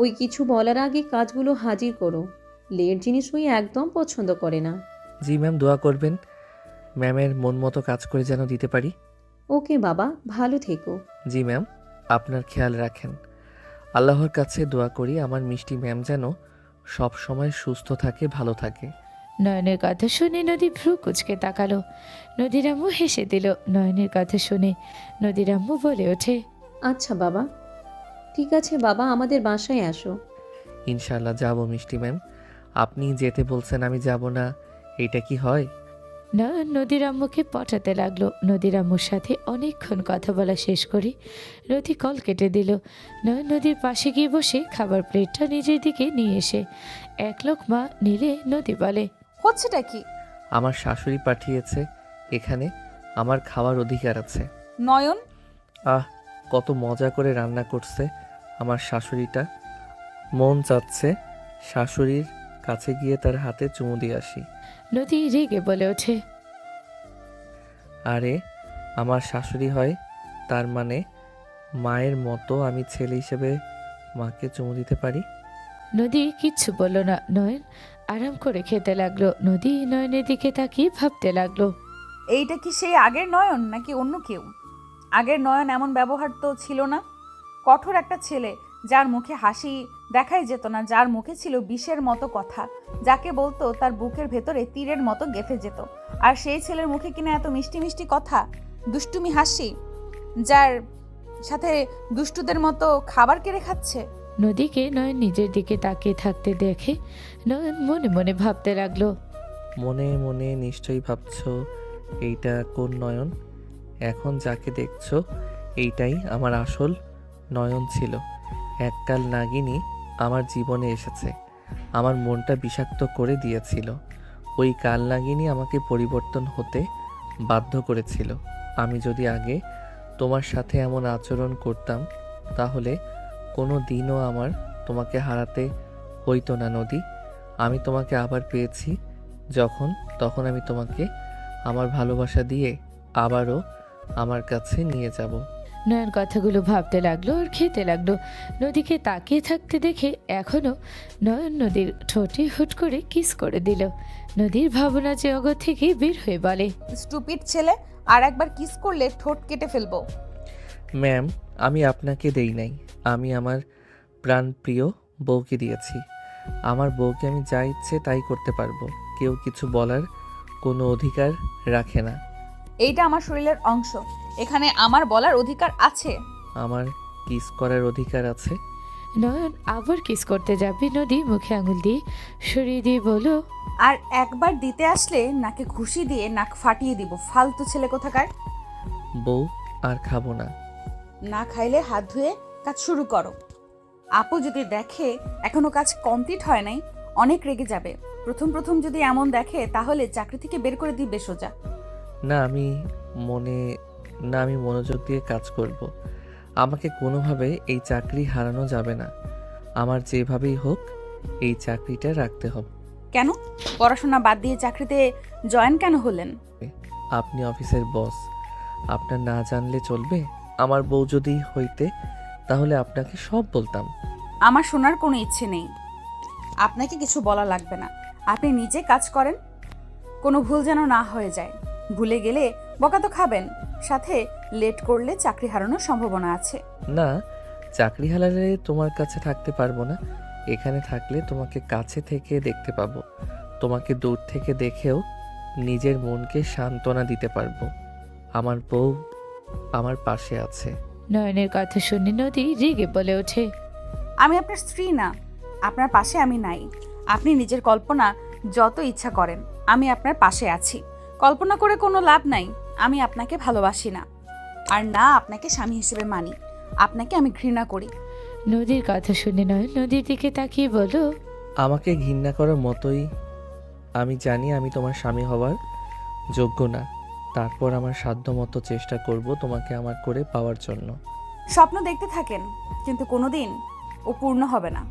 ওই কিছু বলার আগে কাজগুলো হাজির করো। লেট জিনিস ওই একদম পছন্দ করে না। জি ম্যাম, দোয়া করবেন ম্যামের মন মতো কাজ করে যেন দিতে পারি। ওকে বাবা, ভালো থেকো। জি ম্যাম, আপনার খেয়াল রাখেন। আল্লাহর কাছে দোয়া করি আমার মিষ্টি ম্যাম যেন সব সময় সুস্থ থাকে, ভালো থাকে। নয়নের কথা শুনে নদী ভ্রু কুচকে তাকালো। নদীর আম্মু হেসে দিল নয়নের কথা শুনে। নদীর আম্মু বলে ওঠে, আচ্ছা বাবা, ঠিক আছে বাবা, আমাদের বাসায় আসো। ইনশাল্লাহ যাব মিষ্টি ম্যাম। আপনি যেতে বলছেন আমি যাব না, এটা কি হয়? নয়ন নদীর আম্মুকে পটাতে লাগলো। নদীর আম্মুর সাথে অনেকক্ষণ কথা বলা শেষ করে নদী কল কেটে দিল। নয়ন নদীর পাশে গিয়ে বসে খাবার প্লেটটা নিজের দিকে নিয়ে এসে এক লোকমা নিলে নদী বলে, হচ্ছেটা কি? আমার শাশুড়ি পাঠিয়েছে এখানে, আমার খাওয়ার অধিকার আছে। নয়ন, আহ, কত মজা করে রান্না করছে আমার শাশুড়িটা। মন চাচ্ছে শাশুড়ির কাছে গিয়ে তার হাতে চুমু দিয়ে আসি। নদী রেগে বলে ওঠে, আরে আমার শাশুড়ি হয়, তার মানে মায়ের মতো আমি ছেলে হিসেবে মাকে চুমু দিতে পারি? নদী কিচ্ছু বলল না। নয়ন আরাম করে খেতে লাগলো। নদী নয়নের দিকে তাকিয়ে ভাবতে লাগলো, এইটা কি সেই আগের নয়ন নাকি অন্য কেউ? আগের নয়ন এমন ব্যবহার তো ছিল না। কঠোর একটা ছেলে, যার মুখে হাসি দেখাই যেত না, যার মুখে ছিল বিষের মতো কথা, যাকে বলতো তার বুকের ভেতরে তীরের মতো গেঁথে যেত। আর সেই ছেলের মুখে কিনা এত মিষ্টি মিষ্টি কথা, দুষ্টুমি হাসি, যার সাথে দুষ্টুদের মতো খাবার কেড়ে খাচ্ছে। নদীকে নয়ন নিজের দিকে তাকিয়ে থাকতে দেখে নয়ন মনে মনে ভাবতে লাগলো, মনে মনে নিশ্চয়ই ভাবছো এইটা কোন নয়ন? এখন যাকে দেখছো এইটাই আমার আসল নয়ন ছিল। এককাল নাগিনী আমার জীবনে এসেছে, আমার মনটা বিষাক্ত করে দিয়েছিল। ওই কাল নাগিনী আমাকে পরিবর্তন হতে বাধ্য করেছিল। আমি যদি আগে তোমার সাথে এমন আচরণ করতাম তাহলে কোনো দিনও আমার তোমাকে হারাতে হইতো না নদী। আমি তোমাকে আবার পেয়েছি যখন, তখন আমি তোমাকে আমার ভালোবাসা দিয়ে আবারও আমার কাছে নিয়ে যাব। নয়ন কথাগুলো ভাবতে লাগলো আর খেতে লাগলো। নদীকে তাকিয়ে থাকতে দেখে এখনো নয়ন নদীর ঠোঁটে হুট করে কিস করে দিল। নদীর ভাবনা জগৎ থেকে বের হয়ে বলে, স্টুপিড ছেলে, আর একবার কিস করলে ঠোঁট কেটে ফেলবো। ম্যাম, আমি আপনাকে দেই নাই, আমি আমার প্রাণপ্রিয় বউকে দিয়েছি। আমার বউকে আমি যা ইচ্ছে তাই করতে পারবো, কেউ কিছু বলার কোনো অধিকার রাখে না। এইটা আমার শরীরের অংশ, এখানে আমার বলার অধিকার আছে। আমার কিস করার অধিকার আছে। নয়ন আবার কিস করতে যাবে। নদী মুখে আঙুল দিয়ে সরিয়ে দিয়ে বলল, আর একবার দিতে আসলে নাকে ঘুষি দিয়ে নাক ফাটিয়ে দিব, ফালতু ছেলে কোথাকার। বউ আর খাবো না। না খাইলে হাত ধুয়ে কাজ শুরু করো। আপু যদি দেখে এখনো কাজ কমপ্লিট হয় নাই, অনেক রেগে যাবে। প্রথম প্রথম যদি এমন দেখে তাহলে চাকরি থেকে বের করে দিবে সোজা। না আমি মনোযোগ দিয়ে কাজ করব। আমাকে কোনোভাবে এই চাকরি হারানো যাবে না। আমার যেভাবেই হোক এই চাকরিটা রাখতে হবে। কেন পড়াশোনা বাদ দিয়ে চাকরিতে জয়েন কেন হলেন? আপনি অফিসের বস, আপনার না জানলে চলবে? আমার বউ যদি হইতে তাহলে আপনাকে সব বলতাম। আমার শোনার কোনো ইচ্ছে নেই। আপনাকে কিছু বলা লাগবে না। আপনি নিজে কাজ করেন, কোনো ভুল যেন না হয়ে যায়। ভুলে গেলে বকা তো খাবেন, সাথে লেট করলে চাকরি হারানোর সম্ভাবনা আছে। না, চাকরি হারালে তোমার কাছে থাকতে পারবো না। এখানে থাকলে তোমাকে কাছে থেকে দেখতে পাবো। তোমাকে দূর থেকে দেখেও নিজের মনকে সান্ত্বনা দিতে পারবো। আমার বউ আমার পাশে আছে। নয়নের কথা শুনে নদী রেগে বলে ওঠে, আমি আপনার স্ত্রী না, আপনার পাশে আমি নাই। আপনি নিজের কল্পনা যত ইচ্ছা করেন, আমি আপনার পাশে আছি। কল্পনা করে কোনো লাভ নাই। আমি আপনাকে ভালোবাসি না, আর না আপনাকে স্বামী হিসেবে মানি। আপনাকে আমি ঘৃণা করি। নদীর কথা শুনে নয়ন নদীর দিকে তাকিয়ে বলল, আমাকে ঘৃণা করার মতোই। আমি জানি আমি তোমার স্বামী হওয়ার যোগ্য না। তারপর আমার সাধ্যমতো চেষ্টা করব তোমাকে আমার করে পাওয়ার জন্য। স্বপ্ন দেখতে থাকেন, কিন্তু কোনোদিন ও পূর্ণ হবে না।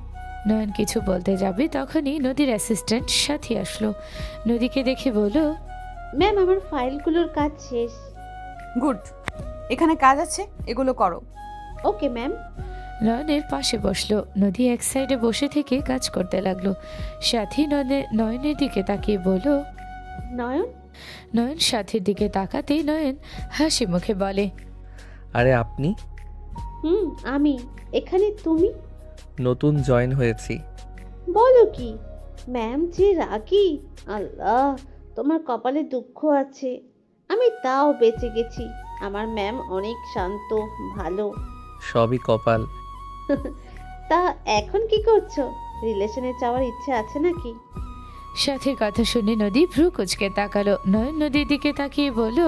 নয়ন কিছু বলতে যাবে তখনই নদীর অ্যাসিস্ট্যান্ট সাথী আসলো। নদীকে দেখে বলল, ম্যাম আমার ফাইলগুলোর কাজ শেষ। গুড, এখানে কাজ আছে, এগুলো করো। Okay ma'am. নয়নের পাশে বসলো। নদী এক সাইডে বসে থেকে কাজ করতে লাগলো। সাথী নয়নের দিকে তাকিয়ে বলল, নয়ন। নয়ন সাথীর দিকে তাকাতেই নয়ন হাসি মুখে বলে, আরে আপনি? আমি। এখানে তুমি? নতুন জয়েন হয়েছি। বলো কি ম্যাম যে রাগী! আল্লাহ, তোমার কপালে দুঃখ আছে। আমি তাও বেঁচে গেছি। আমার ম্যাম অনেক শান্ত, ভালো। সবই কপাল। তা এখন কি করছো? রিলেশনে যাওয়ার ইচ্ছে আছে নাকি? সাথীর কথা শুনে নদী ভ্রু কুচকে তাকালো। নয়ন নদীর দিকে তাকিয়ে বলল,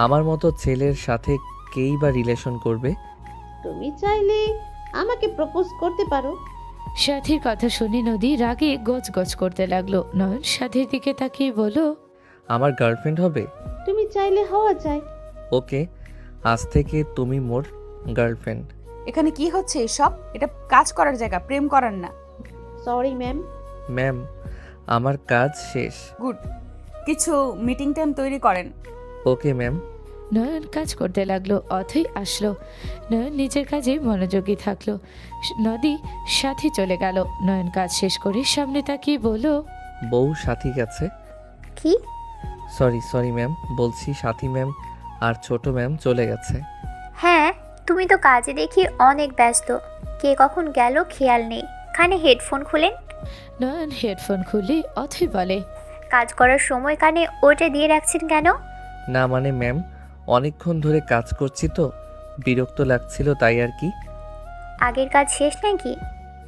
আমার মতো ছেলের সাথে কেই বা রিলেশন করবে? তুমি চাইলে আমাকে প্রপোজ করতে পারো। সাথীর কথা শুনে নদী রাগে গজগজ করতে লাগলো। নয়ন সাথীর দিকে তাকিয়ে বলল, আমার গার্লফ্রেন্ড হবে? তুমি চাইলে হওয়া যায়। ওকে, আজ থেকে তুমি মোর গার্লফ্রেন্ড। এখানে কি হচ্ছে এসব? এটা কাজ করার জায়গা, প্রেম করার না। Sorry ma'am. ম্যাম, আমার কাজ শেষ। গুড, কিছু মিটিং টাইম তৈরি করেন। Okay ma'am. নয়ন কাজ করতে লাগলো। অথই আসলো। নয়ন নিজের কাজে মনোযোগী থাকলো। নদী সাথী চলে গেল। নয়ন কাজ শেষ করে সামনে তাকিয়ে বলল, বউ সাথী গেছে। কি? সরি ম্যাম, বলছি সাথী ম্যাম আর ছোট ম্যাম চলে গেছে। হ্যাঁ, তুমি তো কাজে দেখি অনেক ব্যস্ত। কে কখন গেল খেয়াল নেই। কানে হেডফোন খুলেন। নয়ন হেডফোন খুলে অথই বলে, কাজ করার সময় কানে ওটা দিয়ে রাখছেন কেন? না মানে ম্যাম, অনেকক্ষণ ধরে কাজ করছি তো বিরক্ত লাগছিল, তাই আর কি। আগের কাজ শেষ নাকি?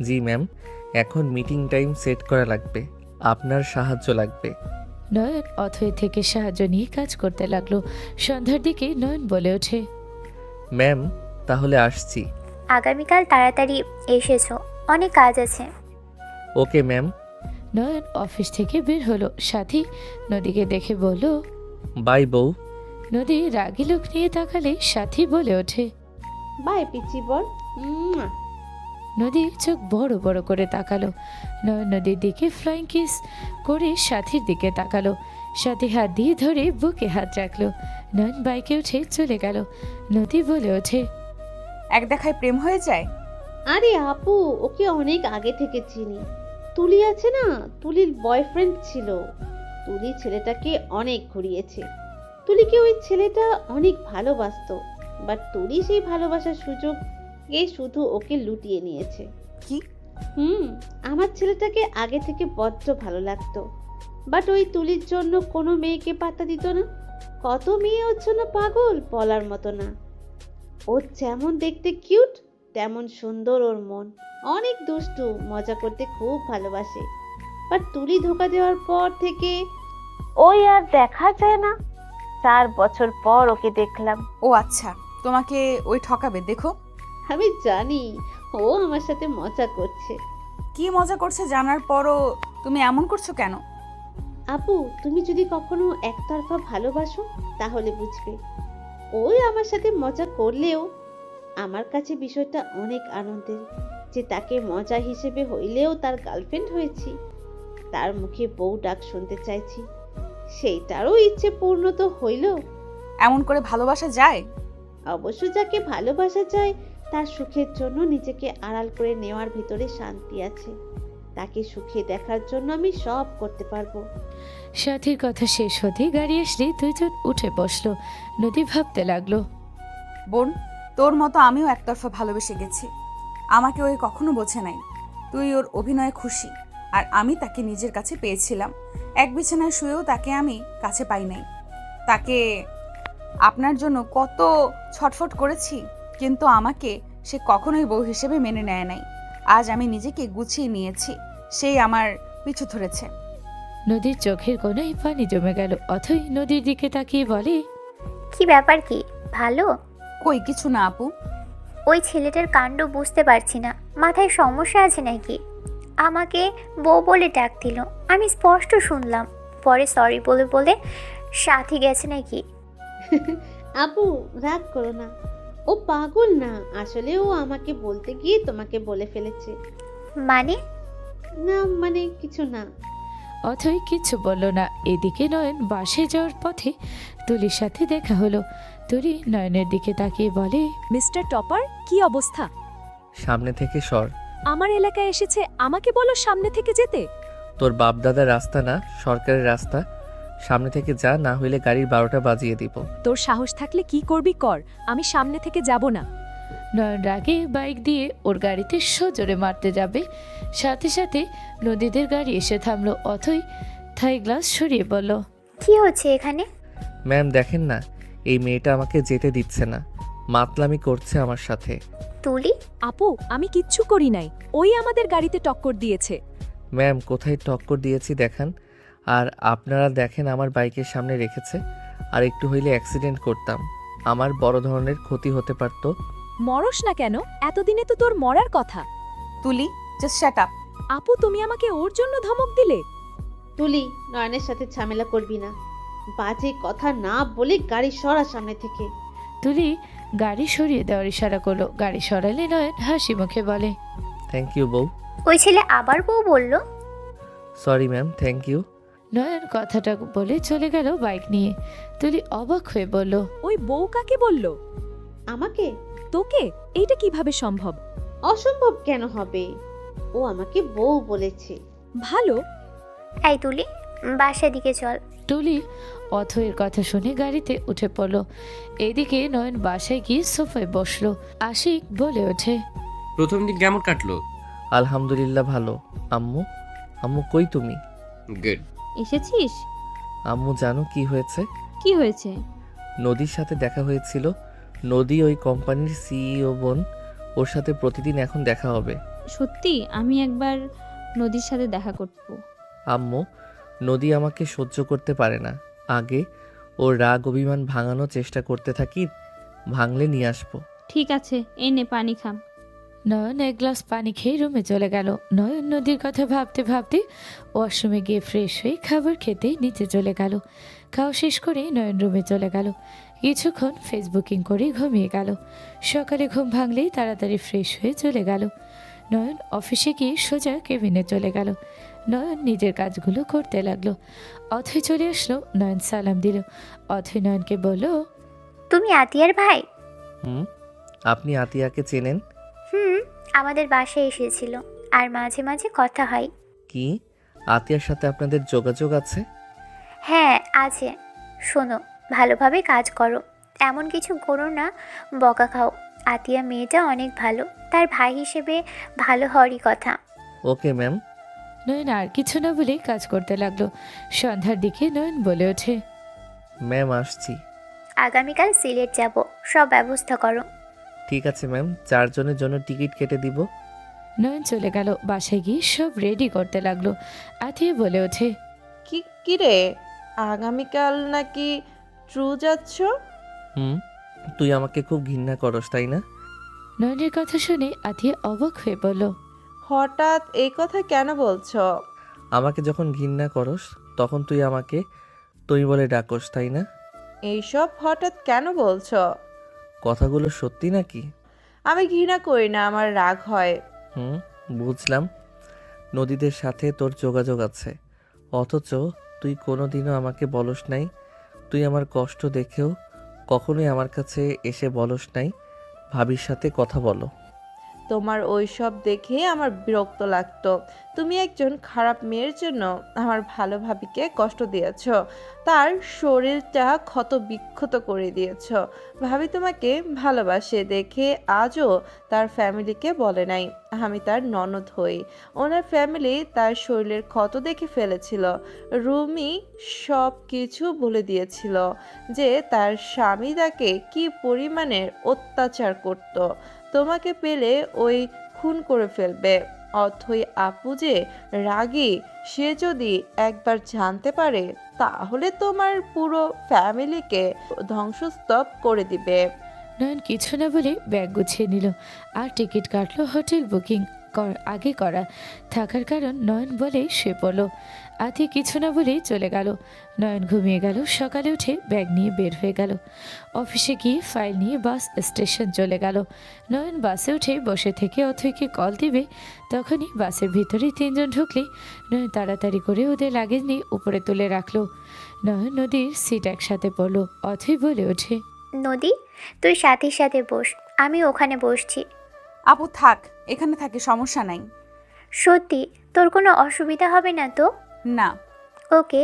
জি ম্যাম, এখন মিটিং টাইম সেট করা লাগবে, আপনার সাহায্য লাগবে। নয়ন অথই থেকে সাহায্য নিয়ে কাজ করতে লাগলো। সন্ধ্যার দিকে নয়ন বলে ওঠে, ম্যাম তাহলে আসছি। আগামীকাল তাড়াতাড়ি এসেছো, অনেক কাজ আছে। Okay ma'am. নয়ন অফিস থেকে বের হলো। সাথী নদীকে দেখে বলল, বাই বউ। নদী রাগী লোক নিয়ে তাকালে সাথী বলে ওঠে, বাই পিচি বল। নদী চোখ বড় বড় করে তাকালো। নয়ন নদীর দিকে ফ্লাইং কিস করে সাথীর দিকে তাকালো। সাথী হাত দিয়ে ধরে বুকে হাত রাখলো। নয়ন বাইকে উঠে চলে গেল। নদী বলে ওঠে, এক দেখায় প্রেম হয়ে যায়? আরে আপু, ওকে অনেক আগে থেকে চিনি। তুলি আছে না, তুলির বয়ফ্রেন্ড ছিল। তুলি ছেলেটাকে অনেক ঘুরিয়েছে। তুলিকে ওই ছেলেটা অনেক ভালোবাসতো, বাট তুলি সেই ভালোবাসার সুযোগে শুধু ওকে লুটিয়ে নিয়েছে। কি? আমার ছেলেটাকে আগে থেকে বড্ড ভালো লাগতো, বাট ওই তুলির জন্য কোনো মেয়েকে পাত্তা দিত না। কত মেয়ে ওর জন্য পাগল, বলার মতো না। ও যেমন দেখতে কিউট, তেমন সুন্দর ওর মন। অনেক দুষ্টু, মজা করতে খুব ভালোবাসে। বাট তুলি ধোকা দেওয়ার পর থেকে ওই আর দেখা যায় না। 4 বছর পর ওকে দেখলাম। ও আচ্ছা, তোমাকে ওই ঠকাবে, দেখো। আমি জানি ও আমার সাথে মজা করছে। কি মজা করছে জানার পরও তুমি এমন করছো কেন? আপু, তুমি যদি কখনো একতরফা ভালোবাসো তাহলে বুঝবে। ওই আমার সাথে মজা করলেও আমার কাছে বিষয়টা অনেক আনন্দের, যে তাকে মজা হিসেবে হইলেও তার গার্লফ্রেন্ড হয়েছি। তার মুখে বউ ডাক শুনতে চাইছি। সেইটারও ইচ্ছে পূর্ণ তো হইল। এমন করে ভালোবাসা যায়? অবশ্য যাকে ভালোবাসা যায় তার সুখের জন্য নিজেকে আড়াল করে নেওয়ার ভিতরে শান্তি আছে। তাকে সুখে দেখার জন্য আমি সব করতে পারবো। সাথীর কথা শেষ হতে গাড়ি আসলে দুইজন উঠে বসলো। নদী ভাবতে লাগলো, বোন, তোর মতো আমিও একতরফা ভালোবেসে গেছি। আমাকে ওই কখনো বোঝে নাই। তুই ওর অভিনয়ে খুশি, আর আমি তাকে নিজের কাছে পেয়েছিলাম। এক বিছানায় শুয়েও তাকে আমি কাছে পাই নাই। তাকে আপনার জন্য কত ছটফট করেছি, কিন্তু আমাকে সে কখনোই বউ হিসেবে মেনে নেয় নাই। আজ আমি নিজেকে গুছিয়ে নিয়েছি, সেই আমার পিছু ধরেছে। নদীর চোখের কোণায় পানি জমে গেল। অথই নদীর দিকে তাকিয়ে বলে, কি ব্যাপার, কি ভালো? কই কিছু না আপু। ওই ছেলেটার কাণ্ড বুঝতে পারছি না, মাথায় সমস্যা আছে নাকি? আমাকে বউ বলে ডাক দিল, আমি স্পষ্ট শুনলাম। পরে সরি বলে বলে সাথী গেছে নাকি? আপু রাগ করো না, ও পাগল না, আসলে ও আমাকে বলতে গিয়ে তোমাকে বলে ফেলেছে। মানে? না মানে কিছু না। অথই কিচ্ছু বলল না। এদিকে নয়ন বাসে যাওয়ার পথে তুলির সাথে দেখা হলো। তুলি নয়নের দিকে তাকিয়ে বলে, মিস্টার টপার, কি অবস্থা? সামনে থেকে সর। আমার এলাকায় এসেছে, আমাকে বলো সামনে থেকে যেতে? তোর বাপদাদার রাস্তা না, সরকারের রাস্তা। সামনে থেকে যা, না হইলে গাড়ির 12টা বাজিয়ে দিব। তোর সাহস থাকলে কি করবি কর, আমি সামনে থেকে যাব না। নয়ন রাগে বাইক দিয়ে ওর গাড়িতে সজোরে মারতে যাবে, সাথে সাথে নদীদের গাড়ি এসে থামলো। অথই থাই গ্লাস সরিয়ে বলল, কি হচ্ছে এখানে? ম্যাম দেখেন না, এই মেয়েটা আমাকে যেতে দিচ্ছে না, মাতলামি করছে আমার সাথে। তুলি? আপু আমি কিচ্ছু করি নাই, ওই আমাদের গাড়িতে টক্কর দিয়েছে। ম্যাম কোথায় টক্কর দিয়েছি দেখান। আর আপনারা দেখেন আমার বাইকের সামনে রেখেছে, আর একটু হইলে অ্যাক্সিডেন্ট করতাম, আমার বড় ধরনের ক্ষতি হতে পারত। মরস না কেন? এতদিনে তো তোর মরার কথা। তুলি, জাস্ট শাট আপ। আপু তুমি আমাকে ওর জন্য ধমক দিলে? তুলি, নয়নের সাথে ঝামেলা করবি না, বাজে কথা না বলে গাড়ি সরা সামনে থেকে। তুলি গাড়ি সরিয়ে দেওয়ার ইশারা করলো। গাড়ি সরালে নয়ন হাসি মুখে বলে, থ্যাংক ইউ বউ। ওই ছেলে আবার বউ বলল? Sorry ma'am, thank you. Nayan কথাটা বলে চলে গেল বাইক নিয়ে। তুলি অবাক হয়ে বলল, ওই বউ কাকে বলল? আমাকে? তোকে? এইটা কিভাবে সম্ভব? অসম্ভব কেন হবে, ও আমাকে বউ বলেছে। ভালো। এই তুলি, বাসার দিকে চল। তুলি অথয়ের কথা শুনে গাড়িতে উঠে পড়ল। এদিকে নয়ন বাসায় গিয়ে সোফায় বসলো। আশিক বলে ওঠে, প্রথম দিন কেমন কাটলো? আলহামদুলিল্লাহ ভালো। আম্মু, আম্মু কই তুমি? গুড। এসেছিস? আম্মু জানো কি হয়েছে? কি হয়েছে? নদীর সাথে দেখা হয়েছিল। নদী ওই কোম্পানির সিইও বোন, ওর সাথে প্রতিদিন এখন দেখা হবে। সত্যি? আমি একবার নদীর সাথে দেখা করব। আম্মু, নদী আমাকে সহ্য করতে পারে না। আগে ওর রাগ অভিমান ভাঙানোর চেষ্টা করতে থাকি, ভাঙলে নিয়ে আসবো। ঠিক আছে, এই নে পানি খাম। নয়ন এক গ্লাস পানি খেয়ে রুমে চলে গেল। নয়ন নদীর কথা ভাবতে ভাবতে ওয়াশরুমে গিয়ে ফ্রেশ হয়ে খাবার খেতে নিচে চলে গেল। খাওয়া শেষ করে নয়ন রুমে চলে গেল। কিছুক্ষণ ফেসবুকিং করে ঘুমিয়ে গেল। সকালে ঘুম ভাঙলেই তাড়াতাড়ি ফ্রেশ হয়ে চলে গেল। নয়ন অফিসে গিয়ে সোজা কেবিনে চলে গেল। নয়ন নিজের কাজগুলো করতে লাগলো। অথই চলে আসলো। নয়ন সালাম দিল। অথই নয়নকে বলল, তুমি আতিয়ার ভাই? হুম, আপনি আতিয়াকে চেনেন? আমাদের বাসায় এসেছিল, আর মাঝে মাঝে কথা হয়। কি আতিয়ার সাথে আপনাদের যোগাযোগ আছে? হ্যাঁ আছে। শোনো, ভালোভাবে কাজ করো, এমন কিছু করো না বকা খাও। আতিয়া মেয়েটা অনেক ভালো, তার ভাই হিসেবে ভালো হওয়ারই কথা। Okay ma'am. নয়ন আর কিছু না বলে কাজ করতে লাগলো। সন্ধ্যার দিকে নয়ন বলে ওঠে, ম্যাম আসছি। আগামীকাল সিলেট যাব, সব ব্যবস্থা করো। ঠিক আছে ম্যাম, 4 জনের জন্য টিকিট কেটে দিব। নয়ন চলে গেল। বাসায় গিয়ে সব রেডি করতে লাগলো। আতিয়া বলে ওঠে, কি রে, আগামীকাল নাকি ট্রু যাচ্ছ? হুম, তুই আমাকে খুব ঘৃণা করস তাই না? নয়নের কথা শুনে আতিয়া অবাক হয়ে বলল, হঠাৎ এই কথা কেন বলছো? আমাকে যখন ঘৃণা করস তখন তুই আমাকে তুই বলে ডাকস তাই না? এইসব হঠাৎ কেন বলছো? কথাগুলো সত্যি নাকি? আমি ঘৃণা করি না, আমার রাগ হয়। বুঝলাম। নদীদের সাথে তোর যোগাযোগ আছে, অথচ তুই কোনোদিনও আমাকে বলস নাই। তুই আমার কষ্ট দেখেও কখনোই আমার কাছে এসে বলস নাই ভাবির সাথে কথা বলো। তোমার ওই সব দেখে আমার বিরক্ত লাগতো। তুমি একজন খারাপ মেয়ের জন্য আমার ভালো ভাবিকে কষ্ট দিয়েছ, তার শরীরটা ক্ষত বিক্ষত করে দিয়েছ। ভাবি তোমাকে ভালোবাসে দেখে আজও তার ফ্যামিলিকে বলে নাই আমি তার ননদ হই। ওনার ফ্যামিলি তার শরীরের ক্ষত দেখে ফেলেছিল। রুমি সব কিছু বলে দিয়েছিল যে তার স্বামী তাকে কি পরিমাণের অত্যাচার করত। তোমাকে পেলে ওই খুন করে ফেলবে। অথই আপু যে রাগী, সে যদি একবার জানতে পারে তাহলে তোমার পুরো ফ্যামিলিকে ধ্বংসস্তূপ করে দিবে। নয়ন কিছু না বলে ব্যাগ গুছিয়ে নিল আর টিকিট কাটলো হোটেল বুকিং আগে করা থাকার কারণ নয়ন বলে শুয়ে পড়ল। আতি কিছু না বলেই চলে গেল। নয়ন ঘুমিয়ে গেল। সকালে উঠে ব্যাগ নিয়ে বের হয়ে গেল। অফিসে গিয়ে ফাইল নিয়ে বাস স্টেশন চলে গেল। নয়ন বাসে উঠে বসে থেকে অথৈকে কল দিবে, তখনই বাসের ভিতরে তিনজন ঢুকলে নয়ন তাড়াতাড়ি করে ওদের লাগেজ নিয়ে উপরে তুলে রাখলো। নয়ন নদীর সিট একসাথে পড়লো। অথৈ বলে ওঠে, নদী, তুই সাথীর সাথে বস, আমি ওখানে বসছি। আপু থাক, এখানে থাকে, সমস্যা নাই। সত্যি তোর কোনো অসুবিধা হবে না তো? না। ওকে।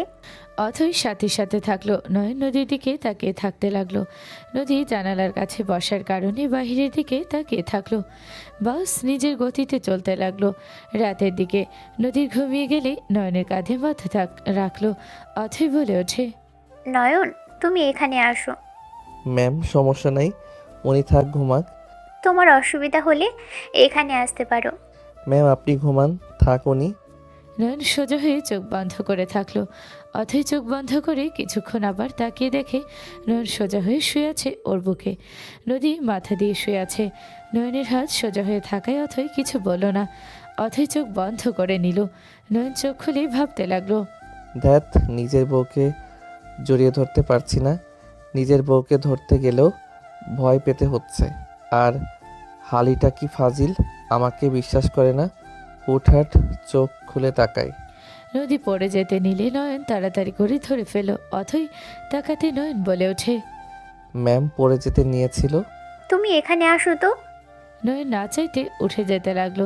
অথৈ সাথীর সাথে থাকলো। নয়ন নদীর দিকে তাকিয়ে থাকতে লাগলো। নদী জানালার কাছে বসার কারণে বাহিরের দিকে তাকিয়ে থাকলো। বাস নিজের গতিতে চলতে লাগলো। রাতের দিকে নদীর ঘুমিয়ে গেলে নয়নের কাঁধে মাথা রাখলো। অথৈ বলে ওঠে, নয়ন, তুমি এখানে আসো। ম্যাম সমস্যা নাই, উনি থাক ঘুমাক। তোমার অসুবিধা হলে এখানে আসতে পারো। ম্যাম আপনি ঘুমান, থাক উনি। নয়ন সোজা হয়ে চোখ বন্ধ করে থাকলো। অথৈ চোখ বন্ধ করে কিছুক্ষণ আবার তাকিয়ে দেখে নয়ন সোজা হয়ে শুয়ে আছে ওর বুকে। নদী মাথা দিয়ে শুয়ে আছে। নয়নের হাত সোজা হয়ে থাকায় অথৈ কিছু বলল না। অথৈ চোখ বন্ধ করে নিল। নয়ন চোখ খুলে ভাবতে লাগলো, ধ্যাত, নিজের বউকে জড়িয়ে ধরতে পারছি না। নিজের বউকে ধরতে গেলেও ভয় পেতে হচ্ছে। আর হালিটা কি ফাজিল, আমাকে বিশ্বাস করে না। হুটহাট চোখ খুলে তাকায়। নদী পড়ে যেতে নিলে নয়ন তাড়াতাড়ি করে ধরে ফেল। অথৈ তাকাতে নয়ন বলে ওঠে, ম্যাম পড়ে যেতে নিয়েছিল। তুমি এখানে আসো তো। নয়ন না চাইতে উঠে যেতে লাগলো।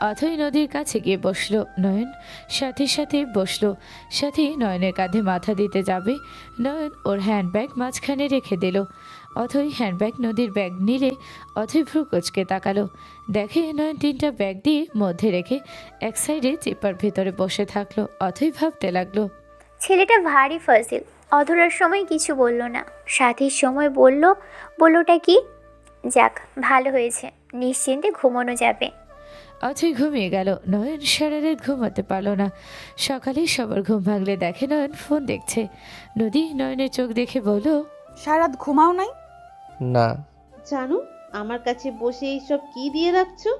অথৈ নদীর কাছে গিয়ে বসলো। নয়ন সাথীর সাথে বসলো। সাথী নয়নের কাঁধে মাথা দিতে যাবে। নয়ন ওর হ্যান্ডব্যাগ মাঝখানে রেখে দিল। অথৈ হ্যান্ডব্যাগ নদীর ব্যাগ নিলে অথৈ ভ্রু কুঁচকে তাকালো। দেখে নয়ন তিনটা ব্যাগ দিয়ে মধ্যে রেখে এক সাইডে চেপার ভেতরে বসে থাকলো। অথৈ ভাবতে লাগলো, ছেলেটা ভারী ফাজিল। অধরার সময় কিছু বলল না, সাথীর সময় বললোটা কি? যাক, ভালো হয়েছে, নিশ্চিন্তে ঘুমানো যাবে। অথৈ ঘুমিয়ে গেল। নয়ন সারা রাত ঘুমাতে পারল না। সকালে সবার ঘুম ভাঙলে দেখে নয়ন ফোন দেখছে। নদী নয়নের চোখ দেখে বলল, সারাত ঘুমাও নাই? না। জানো, আমার কাছে বসে এইসব কি দিয়ে রাখছো?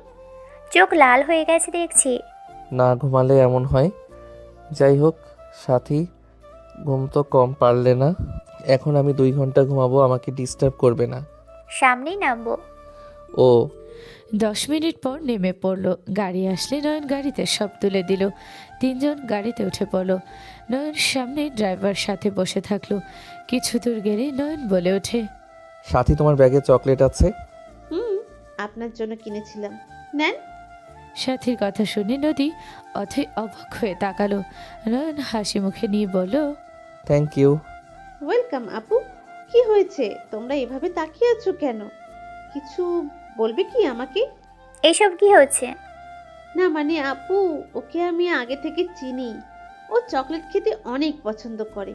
চোখ লাল হয়ে গেছে দেখছি। না ঘুমালে এমন হয়। যাই হোক সাথী, ঘুম তো কম পারলে না। এখন আমি 2 ঘন্টা ঘুমাবো, আমাকে ডিস্টার্ব করবে না। সামনেই নামবো। ও 10 মিনিট পর নেমে পড়ল। গাড়ি আসলে নয়ন গাড়িতে সব তুলে দিল। তিনজন গাড়িতে উঠে পড়ল। নয়ন সামনে ড্রাইভার সাথে বসে থাকলো। কিছু দূর গেলে নয়ন বলে ওঠে, সাথী তোমার ব্যাগে চকলেট আছে। আপনার জন্য কিনেছিলাম, নেন। সাথীর কথা শুনে নদী অথৈ অবাক হয়ে তাকালো। নয়ন হাসি মুখে নিয়ে বলল, থ্যাংক ইউ। ওয়েলকাম আপু। কি হয়েছে, তোমরা এভাবে তাকিয়ে আছো কেন? কিছু বলবে কি আমাকে? এসব কি হচ্ছে? না মানে আপু, ওকে আমি আগে থেকে চিনি। ও চকলেট খেতে অনেক পছন্দ করে।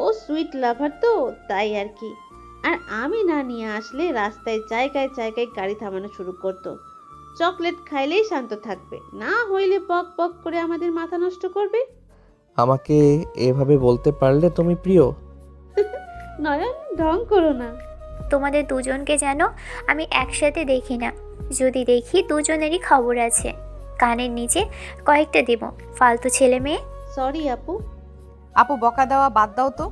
ও সুইট লাভার তো, তাই আর কি। আর আমি না নিয়ে আসলে রাস্তায় জায়গায় জায়গায় গাড়ি থামানো শুরু করতো। চকলেট খাইলেই শান্ত থাকবে, না হইলে পক পক করে আমাদের মাথা নষ্ট করবে। আমাকে এভাবে বলতে পারলে তুমি প্রিয়। নয়ন, ঢং করো না। তোমাদের দুজনকে যেন আমি একসাথে দেখি না। যদি দেখি দুজনেরই খবর আছে। কানের নিচে কয়েকটা দেব, ফালতু ছেলে মেয়ে। সরি আপু। আপু বকা দেওয়া বাদ দাও তো।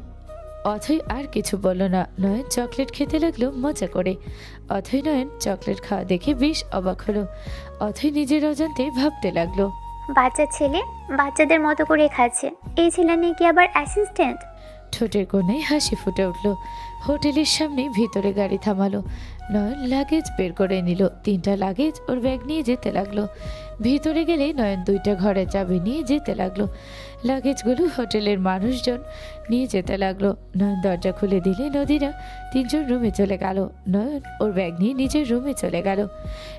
অথৈ আর কিছু বলল না। নয়ন চকলেট খেতে লাগলো মজা করে। অথৈ নয়ন চকলেট খাওয়া দেখে বেশ অবাক হলো। অথৈ নিজের অজান্তে ভাবতে লাগলো, বাচ্চা ছেলে বাচ্চাদের মতো করে খাচ্ছে, এই ছেলে নাকি আবার অ্যাসিস্ট্যান্ট। ঠোঁটের কোণায় হাসি ফুটে উঠল। হোটেলের সামনে ভিতরে গাড়ি থামালো। নয়ন লাগেজ বের করে নিল। 3টা লাগেজ ওর ব্যাগ নিয়ে যেতে লাগলো। ভিতরে গেলে নয়ন 2টা ঘরের চাবি নিয়ে যেতে লাগলো। লাগেজগুলো হোটেলের মানুষজন নিয়ে যেতে লাগলো। নয়ন দরজা খুলে দিলে নদীরা 3জন রুমে চলে গেল। নয়ন ওর ব্যাগ নিয়ে নিজের রুমে চলে গেল।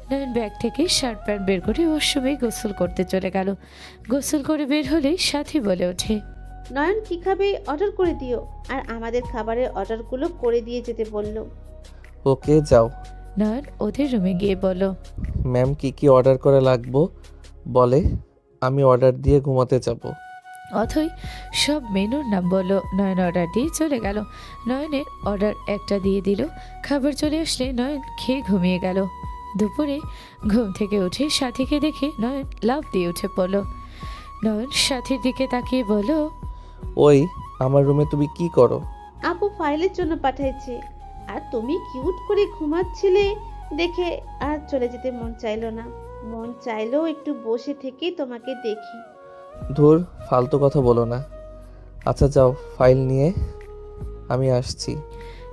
নয়ন ব্যাগ থেকে শার্ট প্যান্ট বের করে ওয়াশরুমে গোসল করতে চলে গেল। গোসল করে বের হলেই সাথী বলে ওঠে, নয়ন কি খাবে অর্ডার করে দিও, আর আমাদের খাবারের অর্ডারগুলো করে দিয়ে যেতে বললো। ওকে যাও। নয়ন ওদের রুমে গিয়ে বলল, ম্যাম কি কি অর্ডার করা লাগবো বলে, আমি অর্ডার দিয়ে ঘুমাতে যাব। অথই সব মেনুর নাম বলল। নয়ন অর্ডার দিয়ে চলে গেল। নয়নের অর্ডার একটা দিয়ে দিল। খাবার চলে আসলে নয়ন খেয়ে ঘুমিয়ে গেল। দুপুরে ঘুম থেকে উঠে সাথীকে দেখে নয়ন লাফ দিয়ে উঠে পড়ল। নয়ন সাথীর দিকে তাকিয়ে বলল, ওই আমার রুমে তুমি কি করো? আপু ফাইলের জন্য পাঠাইছে, আর তুমি কিউট করে ঘুমাচ্ছিলে দেখে আর চলে যেতে মন চাইলো না। মন চাইলো একটু বসে থেকে তোমাকে দেখি। ধুর, ফালতু কথা বলো না। আচ্ছা যাও, ফাইল নিয়ে আমি আসছি।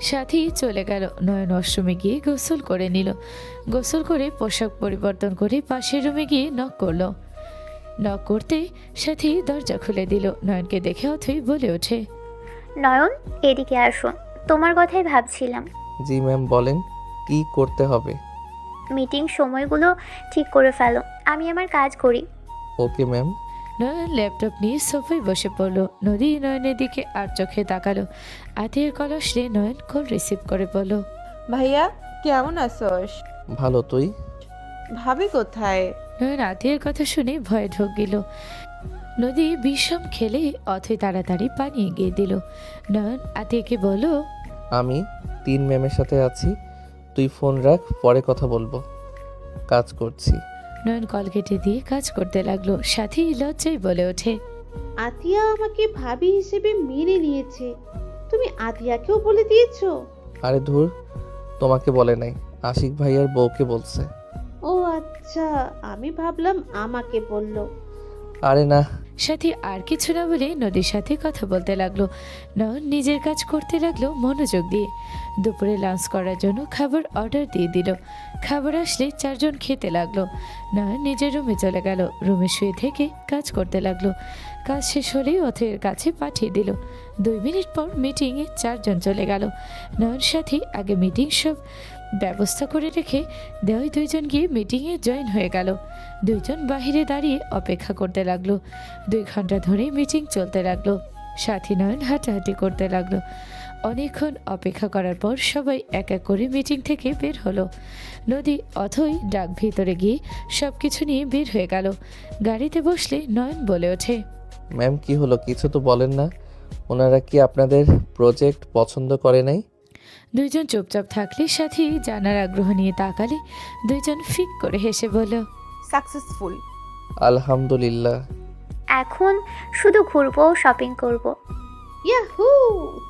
সাথী চলে গেল। নয়ন ওয়াশরুমে গিয়ে গোসল করে নিল। গোসল করে পোশাক পরিবর্তন করে পাশের রুমে গিয়ে নক করলো। নক করতে সাথী দরজা খুলে দিল। নয়নকে দেখে অথই বলে ওঠে, নয়ন এদিকে আসো, তোমার কথাই ভাবছিলাম। জি ম্যাম বলেন, কি করতে হবে? মিটিং সময়গুলো ঠিক করে ফেলো, আমি আমার কাজ করি। Okay ma'am. নয়ন ল্যাপটপ নিয়ে সোফায় বসে পড়ল। নদী নয়নের দিকে আর চোখে তাকালো। আতির কল আসলে নয়ন কল রিসিভ করে বলল, ভাইয়া কেমন আছোস? ভালো, তুই? ভাবি কোথায়? নয়ন আতির কথা শুনে ভয়ে ঢোক গেল। নদী বিষম খেলে অথই তাড়াতাড়ি পানি এগিয়ে দিল। নয়ন আতিকে বলল, আমি 3 ম্যামের সাথে আছি, তুই ফোন রাখ, পরে কথা বলবো, কাজ করছি। নয়ন কল কেটে দিয়ে কাজ করতে লাগলো। সাথী লজ্জায় বলে ওঠে, আতিয়া আমাকে ভাবি হিসেবে মেনে নিয়েছে, তুমি আতিয়াকেও বলে দিয়েছো? আরে ধুর, তোমাকে বলে নাই, আশিক ভাইয়ার বউকে বলছে। ও আচ্ছা, আমি ভাবলাম আমাকে বললো। আরে না। সাথী আর কিছু না বলে নদীর সাথে কথা বলতে লাগলো। নয়ন নিজের কাজ করতে লাগলো মনোযোগ দিয়ে। দুপুরে লাঞ্চ করার জন্য খাবার অর্ডার দিয়ে দিল। খাবার আসলে 4 জন খেতে লাগলো। নয়ন নিজের রুমে চলে গেল। রুমে শুয়ে থেকে কাজ করতে লাগলো। কাজ শেষ হলেই অথয়ের কাছে পাঠিয়ে দিল। 2 মিনিট পর মিটিংয়ে 4 জন চলে গেল। নয়ন সাথী আগে মিটিং সব ব্যবস্থা করে রেখে দেওয়াই 2 জন গিয়ে মিটিংয়ে জয়েন হয়ে গেল। 2 জন বাহিরে দাঁড়িয়ে অপেক্ষা করতে লাগলো। 2 ঘন্টা ধরে মিটিং চলতে লাগলো। সাথী নয়ন হাঁটাহাঁটি করতে লাগলো। অনেকক্ষণ অপেক্ষা করার পর সবাই এক এক করে মিটিং থেকে বের হলো। নদী অথই ডাক ভিতরে গিয়ে সব কিছু নিয়ে বের হয়ে গেল। গাড়িতে বসলে নয়ন বলে ওঠে, ম্যাম কি হলো, কিছু তো বলেন না। ওনারা কি আপনাদের প্রজেক্ট পছন্দ করে নাই? 2 জন চুপচাপ থাকলে সাথী জানার আগ্রহ নিয়ে তাকালে 2 জন ফিক করে হেসে বলল, সাকসেসফুল। আলহামদুলিল্লাহ। এখন শুধু ঘুরবো, শপিং করব। ইয়াহু,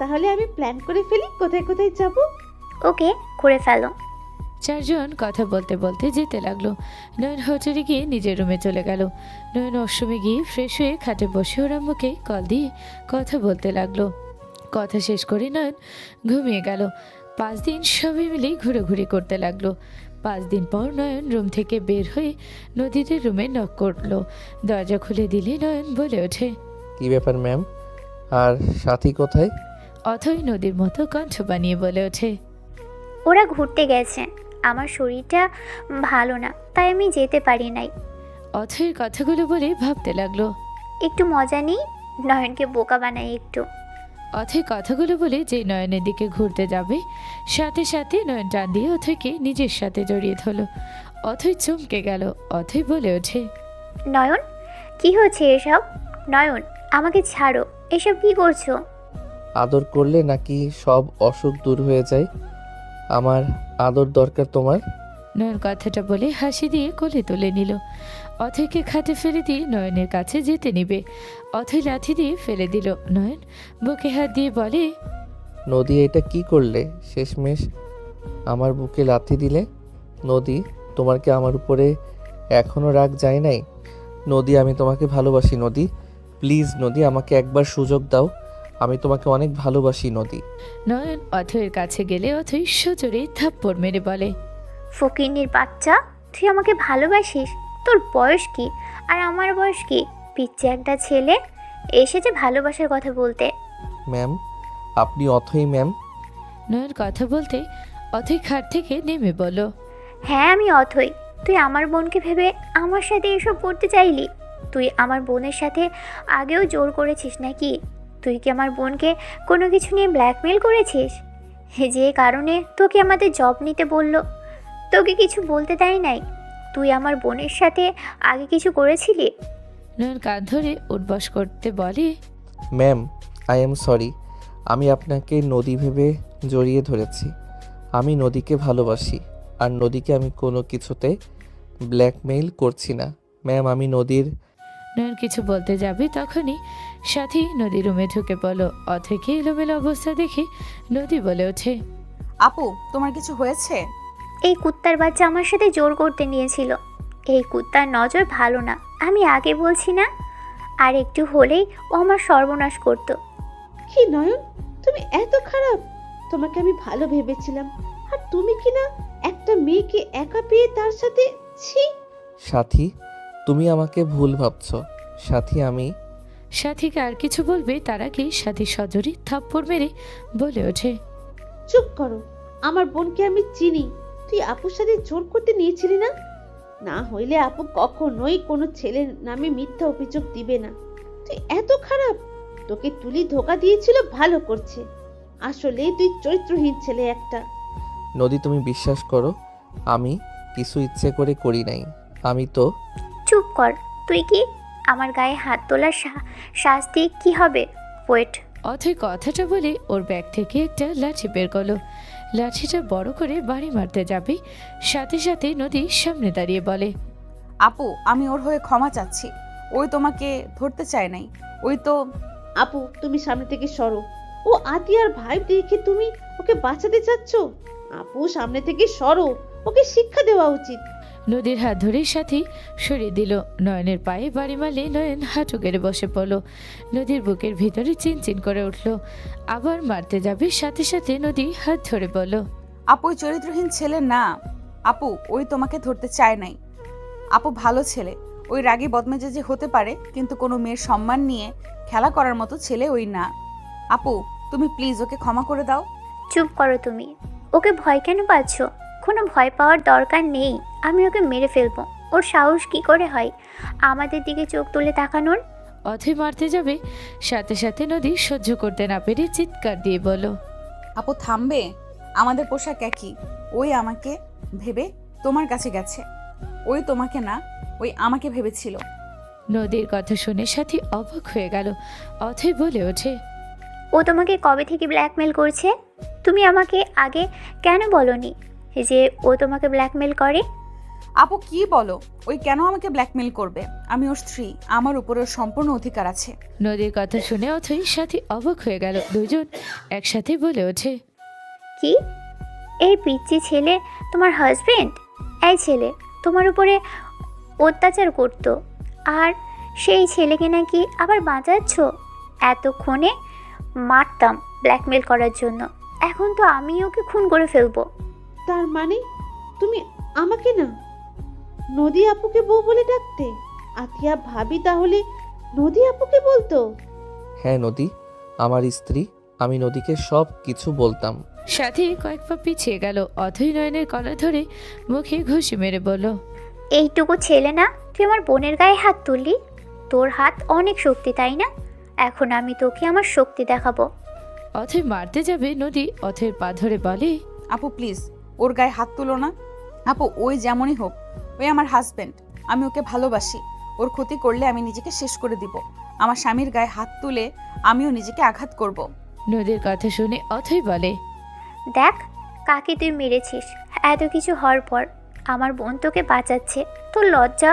তাহলে আমি প্ল্যান করে ফেলি কোথায় কোথায় যাব। ওকে, করে ফেলো। 4 জন কথা বলতে বলতে যেতে লাগলো। নয়ন হোটেলে গিয়ে নিজের রুমে চলে গেল। নয়ন ওয়াশরুমে গিয়ে ফ্রেশ হয়ে খাটে বসে ওর আম্মুকে কল দিয়ে কথা বলতে লাগলো। কথা শেষ করে নয়ন ঘুমিয়ে গেল। 5 দিন সবাই মিলে ঘুরোঘুরি করতে লাগলো। 5 দিন পর নয়ন রুম থেকে বের হয়ে নদীদের রুমে নক করলো। দরজা খুলে দিলে নয়ন বলে ওঠে, কি ব্যাপার ম্যাম, আর সাথী কোথায়? অথই নদীর মতো কণ্ঠ বানিয়ে বলে ওঠে, ওরা ঘুরতে গেছে, আমার শরীরটা ভালো না, তাই আমি যেতে পারি নাই। অথয়ের কথাগুলো বলে ভাবতে লাগলো। একটু মজা নিই, নয়নকে বোকা বানাই একটু। অথই কথাগুলো বলে যে নয়নের দিকে ঘুরতে যাবে, সাথে সাথে নয়ন টান দিয়ে অথইকে নিজের সাথে জড়িয়ে ধরল। অথই চমকে গেল। অথই বলে ওঠে, নয়ন কি হচ্ছে এসব? নয়ন আমাকে ছাড়ো, এসব কি করছো? আদর করলে নাকি সব অসুখ দূর হয়ে যায়? আমার আদর দরকার তোমার। নয়ন কথাটা বলে হাসি দিয়ে কোলে তুলে নিল। অথইকে খাটে ফেলে দিয়ে নয়নের কাছে যেতে নিবে। অথই লাথি দিয়ে ফেলে দিল। নয়ন বুকে হাত দিয়ে বলে, নদী এটা কি করলে? শেষমেশ আমার বুকে লাথি দিলে। নদী, তোমার কি আমার উপরে এখনো রাগ যায় নাই? নদী, আমি তোমাকে ভালোবাসি। নদী প্লিজ, নদী আমাকে একবার সুযোগ দাও, আমি তোমাকে অনেক ভালোবাসি নদী। নয়ন অথয়ের কাছে গেলে অথই সজোরে থাপ্পড় মেরে বলে, ফকিন্নির বাচ্চা, তুই আমাকে ভালোবাসিস? তোর বয়স কি আর আমার বয়স কি? পিচ্ছে একটা ছেলে এসেছে ভালোবাসার কথা বলতে। ম্যাম, আপনি অথই ম্যাম? নয়ন কথা বলতে অথই খাট থেকে নেমে বলল, হ্যাঁ আমি অথই। তুই আমার বোনকে ভেবে আমার সাথে এসব করতে চাইলি? তুই আমার বোনের সাথে আগেও জোর করেছিস নাকি? তুই কি আমার বোনকে কোনো কিছু নিয়ে ব্ল্যাকমেল করেছিস? যে কারণে তোকে আমাদের জব নিতে বলল, তোকে কিছু বলতে দেয় নাই? তুই আমার বোনের সাথে আগে কিছু করেছিলি? নয়ন কান ধরে উঠবস করতে বলে, ম্যাম, আই এম সরি। আমি আপনাকে নদী ভেবে জড়িয়ে ধরেছি। আমি নদীকে ভালোবাসি, আর নদীকে আমি কোনো কিছুতে ব্ল্যাকমেইল করছি না। ম্যাম, আমি নদীর। নয়ন কিছু বলতে যাবে তখনই সাথী নদী রুমে ঢুকে পড়ল। অথৈকে এলোমেলো অবস্থা দেখে নদী বলে ওঠে, আপু তোমার কিছু হয়েছে? এই কুত্তার বাচ্চা আমার সাথে জোর করতে নিয়েছিল। এই কুত্তার নজর ভালো না, আমি আগে বলছি না? আর একটু হলেই ও আমার সর্বনাশ করতো। কি নয়ন, তুমি এত খারাপ? তোমাকে আমি ভালো ভেবেছিলাম, আর তুমি কি না একটা মেয়েকে একা পেয়ে তার সাথে। ছি। সাথী, তুমি আমাকে ভুল ভাবছো। সাথী, আমি। সাথীকে আর কিছু বলবে তার আগে সাথী সজোরে থাপ্পড় মেরে বলে ওঠে, চুপ করো। আমার বোনকে আমি চিনি। তুই আপুর সাথে জোর করতে নিয়েছিলি না? না হইলে আপু কখনোই কোনো ছেলের নামে মিথ্যা অভিযোগ দিবে না। তুই এত খারাপ? তোকে তুলি ধোকা দিয়েছিল, ভালো করছে। আসলে তুই চরিত্রহীন ছেলে একটা। নদী, তুমি বিশ্বাস করো, আমি কিছু ইচ্ছে করে করি নাই। আমি তো। চুপ কর। তুই কি আমার গায়ে হাত তোলার শাস্তি কি হবে? ওয়েট। অথৈ কথাটা বলে ওর ব্যাগ থেকে একটা লাঠি বের করলো। লাঠিটা বড় করে বাড়ি মারতে যাবে, সাথে সাথে নদী সামনে দাঁড়িয়ে বলে, আপু আমি ওর হয়ে ক্ষমা চাচ্ছি। ওই তোমাকে ধরতে চায় নাই। ওই তো। আপু তুমি সামনে থেকে সরো। ও আতিয়ার ভাই দেখে তুমি ওকে বাঁচাতে চাচ্ছ? আপু সামনে থেকে সরো, ওকে শিক্ষা দেওয়া উচিত। নদীর হাত ধরে সাথী সরিয়ে দিল। নয়নের পায়ে বাড়ি মারলে নয়ন হাঁটু গেড়ে বসে পড়ল। নদীর বুকের ভিতরে চিনচিন করে উঠল। আবার মারতে যাবে, সাথে সাথে নদী হাত ধরে বলল, আপু ওই চরিত্রহীন ছেলে না। আপু ওই তোমাকে ধরতে চায় নাই। আপু ভালো ছেলে। ওই রাগী বদমেজাজি হতে পারে, কিন্তু কোনো মেয়ের সম্মান নিয়ে খেলা করার মতো ছেলে ওই না। আপু তুমি প্লিজ ওকে ক্ষমা করে দাও। চুপ করো তুমি। ওকে ভয় কেন পাচ্ছ? কোনো ভয় পাওয়ার দরকার নেই। আমি ওকে মেরে ফেলবো। ওর সাহস কি করে হয় আমাদের দিকে চোখ তুলে তাকানোর? অথৈ মারতে যাবে, সাথে সাথে নদী সহ্য করতে না পেরে চিৎকার দিয়ে বলল, আপু থামবে? আমাদের পোশাক একই। ওই আমাকে ভেবে তোমার কাছে গেছে। ওই তোমাকে না, ওই আমাকে ভেবেছিল। নদীর কথা শুনে সাথী অবাক হয়ে গেল। অথৈ বলে ওঠে, ও তোমাকে কবে থেকে ব্ল্যাকমেল করছে? তুমি আমাকে আগে কেন বলনি যে ও তোমাকে ব্ল্যাকমেল করে? আপু কি বলো? ওই কেন আমাকে ব্ল্যাকমেল করবে? আমি ওর স্ত্রী, আমার উপর ওর সম্পূর্ণ অধিকার আছে। নদীর কথা শুনে অথৈ সাথী অবাক হয়ে গেল। দুজন একসাথে বলে ওঠে, কি? এই পিচ্চি ছেলে তোমার হাজবেন্ড? এই ছেলে তোমার উপরে অত্যাচার করতো, আর সেই ছেলেকে নাকি আবার বাঁচাচ্ছ? এতক্ষণে মারতাম ব্ল্যাকমেল করার জন্য, এখন তো আমি ওকে খুন করে ফেলবো। তার মানে তুমি আমাকে না, নদী আপুকে বউ বলে ডাকতে? আতিয়া ভাবি তাহলে নদী আপুকে বলতো? হ্যাঁ নদী আমার স্ত্রী। আমি নদীকে সব কিছু বলতাম। সাথী কয়েক পা পিছিয়ে গেল। অথৈ নয়নের কলা ধরে মুখে ঘুষি মেরে বলল, এইটুকু ছেলে না, তুই আমার বোনের গায়ে হাত তুললি? তোর হাত অনেক শক্তি, তাই না? এখন আমি তোকে আমার শক্তি দেখাবো। অথৈ মারতে যাবে, নদী অথৈর পা ধরে বলে, আপু প্লিজ ওর গায়ে হাত তুলো না। আপু ওই যেমনই হোক, ওই আমার হাজবেন্ড। আমি ওকে ভালোবাসি। ওর ক্ষতি করলে আমি নিজেকে শেষ করে দিব। আমার স্বামীর গায়ে হাত তুলে আমিও নিজেকে আঘাত করব। নদীর কথা শুনে অথৈ বলে, দেখ কাকে তুই মেরেছিস। এত কিছু হওয়ার পর আমার বোন তোকে বাঁচাচ্ছে। তোর লজ্জা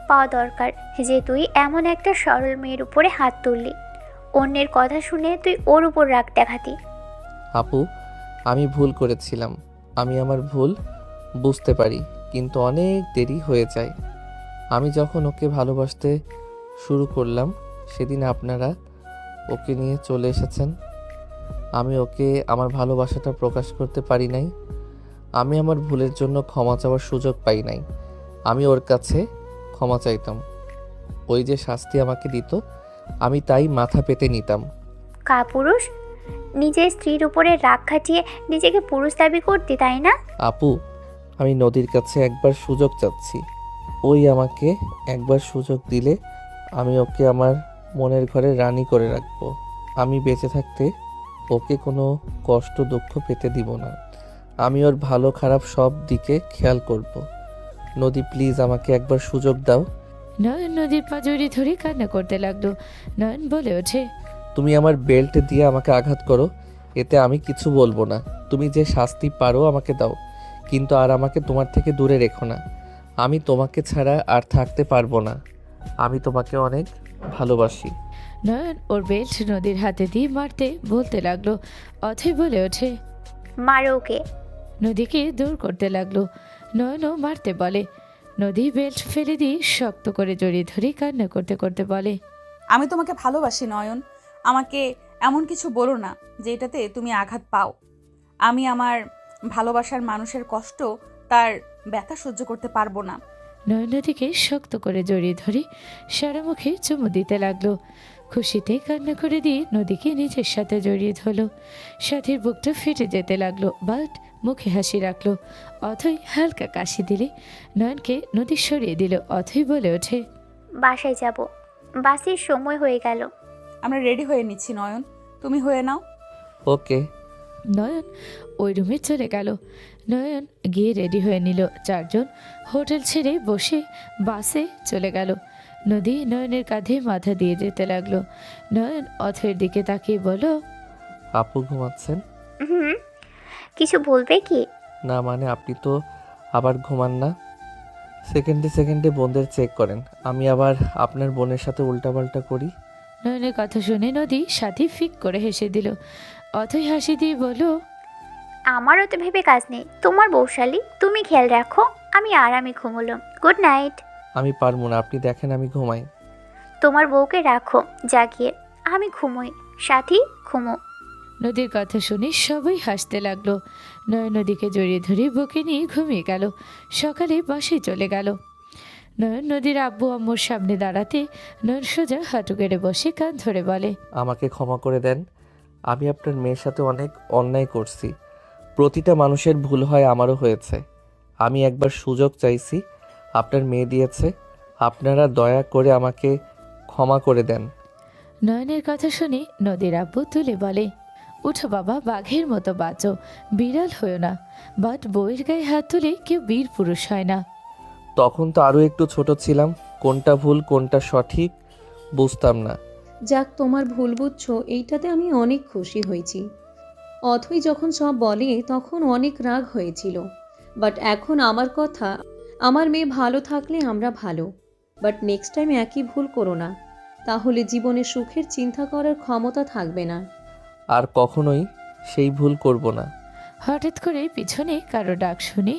পাওয়া দরকার যে তুই এমন একটা সরল মেয়ের উপরে হাত তুললি। অন্যের কথা শুনে তুই ওর উপর রাগ দেখাতি। আপু, আমি ভুল করেছিলাম। আমি আমার ভুল বুঝতে পারি, কিন্তু অনেক দেরি হয়ে যায়। আমি যখন ওকে ভালোবাসতে শুরু করলাম, সেদিন আপনারা ওকে নিয়ে চলে এসেছেন। আমি ওকে আমার ভালোবাসাটা প্রকাশ করতে পারি নাই। আমি আমার ভুলের জন্য ক্ষমা চাওয়ার সুযোগ পাই নাই। আমি ওর কাছে ক্ষমা চাইতাম। ওই যে শাস্তি আমাকে দিত, আমি তাই মাথা পেতে নিতাম। কাপুরুষ, নিজের স্ত্রীর উপরে রাগ খাটিয়ে নিজেকে পুরুষ দাবি করতি, তাই না? আপু, আমি নদীর কাছে একবার সুযোগ চাচ্ছি। ওই আমাকে একবার সুযোগ দিলে আমি ওকে আমার মনের ঘরে রানী করে রাখবো। আমি বেঁচে থাকতে ওকে কোনো কষ্ট দুঃখ পেতে দিব না। আমি ওর ভালো খারাপ সব দিকে খেয়াল করব। নদী প্লিজ আমাকে একবার সুযোগ দাও। নয়ন নদীর পা জড়িয়ে ধরে কান্না করতে লাগলো। নয়ন বলে ওঠে, তুমি আমার বেল্ট দিয়ে আমাকে আঘাত করো, এতে আমি কিছু বলবো না। তুমি যে শাস্তি পারো আমাকে দাও, কিন্তু আর আমাকে তোমার থেকে দূরে রেখো না। আমি তোমাকে ছাড়া আর থাকতে পারবো না। আমি তোমাকে অনেক ভালোবাসি। নয়ন ওর বেল্ট নদীর হাতে দিয়ে মারতে বলতে লাগলো। অথই বলে ওঠে, মারো ওকে। নদীকে দূর করতে লাগলো। নয়নও মারতে বলে। নদী বেল্ট ফেলে দিয়ে শক্ত করে জড়িয়ে ধরে কান্না করতে করতে বলে, আমি তোমাকে ভালোবাসি নয়ন। আমাকে এমন কিছু বলো না যেটাতে তুমি আঘাত পাও। আমি আমার ভালোবাসার মানুষের কষ্ট, তার ব্যথা সহ্য করতে পারবো না। নয়ন নদীকে শক্ত করে জড়িয়ে ধরে সারা মুখে চুমু দিতে লাগলো। খুশিতে কান্না করে দিয়ে নদীকে নিজের সাথে জড়িয়ে ধরলো। সাথীর বুকটা ফেটে যেতে লাগলো, বাট মুখে হাসি রাখলো। অথই হালকা কাশি দিলে নয়নকে নদী সরিয়ে দিল। অথই বলে ওঠে, বাসায় যাব, বাসের সময় হয়ে গেল। আমরা রেডি হয়ে নিচ্ছি নয়ন, তুমি হয়ে নাও। ওকে। নয়ন ওই রুমে চলে গেল। নয়ন গিয়ে রেডি হয়ে নিল। চারজন হোটেল ছেড়ে বসে বাসে চলে গেল। নদী নয়নের কাঁধে মাথা দিয়ে যেতে লাগলো। নয়ন অথয়ের দিকে তাকিয়ে বলল, আপু ঘুমাচ্ছেন? হুম, কিছু বলবে কি? না মানে আপনি তো আবার ঘুমান না। সেকেন্ডে সেকেন্ডে বোনদের চেক করেন, আমি আবার আপনার বোনের সাথে উল্টাপাল্টা করি। নয়নের কথা শুনে নদী সাথী ফিক করে হেসে দিল। অথই হাসি দিয়ে বলল, আমারও তো ভেবে কাজ নেই, তোমার বৌশালী, তুমি খেয়াল রাখো। আমি আরামে ঘুমোলাম, গুড নাইট। আমি পারবো না, আপনি দেখেন আমি ঘুমাই। তোমার বউকে রাখো জাগিয়ে, আমি ঘুমোই। সাথী ঘুমো। নদীর কথা শুনে সবাই হাসতে লাগলো। নয়ন নদীকে জড়িয়ে ধরে বুকে নিয়ে ঘুমিয়ে গেল। সকালে বাসায় চলে গেল। নয়ন নদীর আব্বু আম্মুর সামনে দাঁড়াতে নয়ন সোজা হাঁটু গেড়ে বসে কান ধরে বলে, আমাকে ক্ষমা করে দেন। আমি আপনার মেয়ের সাথে অনেক অন্যায় করছি। প্রতিটা মানুষের ভুল হয়, আমারও হয়েছে। আমি একবার সুযোগ চাইছি, আপনার মেয়ে দিয়েছে। আপনারা দয়া করে আমাকে ক্ষমা করে দেন। নয়নের কথা শুনে নদীর আব্বু তুলে বলে, উঠো বাবা, বাঘের মতো বাঁচো, বিড়াল হয়েও না। বাট বউয়ের গায়ে হাত তুলে কেউ বীর পুরুষ হয় না। তখন তো আরও একটু ছোট ছিলাম, কোনটা ভুল কোনটা সঠিক বুঝতাম না। যাক, তোমার ভুল বুঝছো এইটাতে আমি অনেক খুশি হয়েছি। অথই যখন সব বলে তখন অনেক রাগ হয়েছিল, বাট এখন আমার কথা, আমার মেয়ে ভালো থাকলে আমরা ভালো। বাট নেক্সট টাইম একই ভুল করো না, তাহলে জীবনে সুখের চিন্তা করার ক্ষমতা থাকবে না। আর কখনোই সেই ভুল করব না। হঠাৎ করে পিছনে কারো ডাক শুনে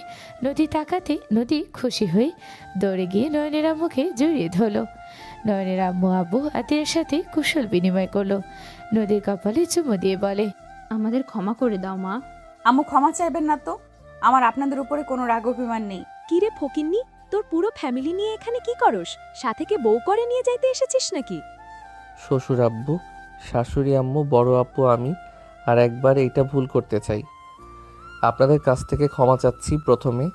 নদী তাকাতে নদী খুশি হয়ে দৌড়ে গিয়ে নয়নের আম্মুকে জড়িয়ে ধরল। নয়নের আম্মু আব্বু আত্মীয়ের সাথে কুশল বিনিময় করলো। নদীর কপালে চুমু দিয়ে বলে, আমাদের ক্ষমা করে দাও মা। আম্মু ক্ষমা চাইবেন না তো, আমার আপনাদের উপরে কোনো রাগ অভিমান নেই। কিরে ফকিন্নি, তোর পুরো ফ্যামিলি নিয়ে এখানে কি করস? সাথে কে বউ করে নিয়ে যাইতে এসেছিস নাকি? শ্বশুর আব্বু, শাশুড়ি আম্মু, বড় আপু, আমি আর একবার এইটা ভুল করতে চাই। আপনাদের কাছ থেকে ক্ষমা চাচ্ছি। প্রথমে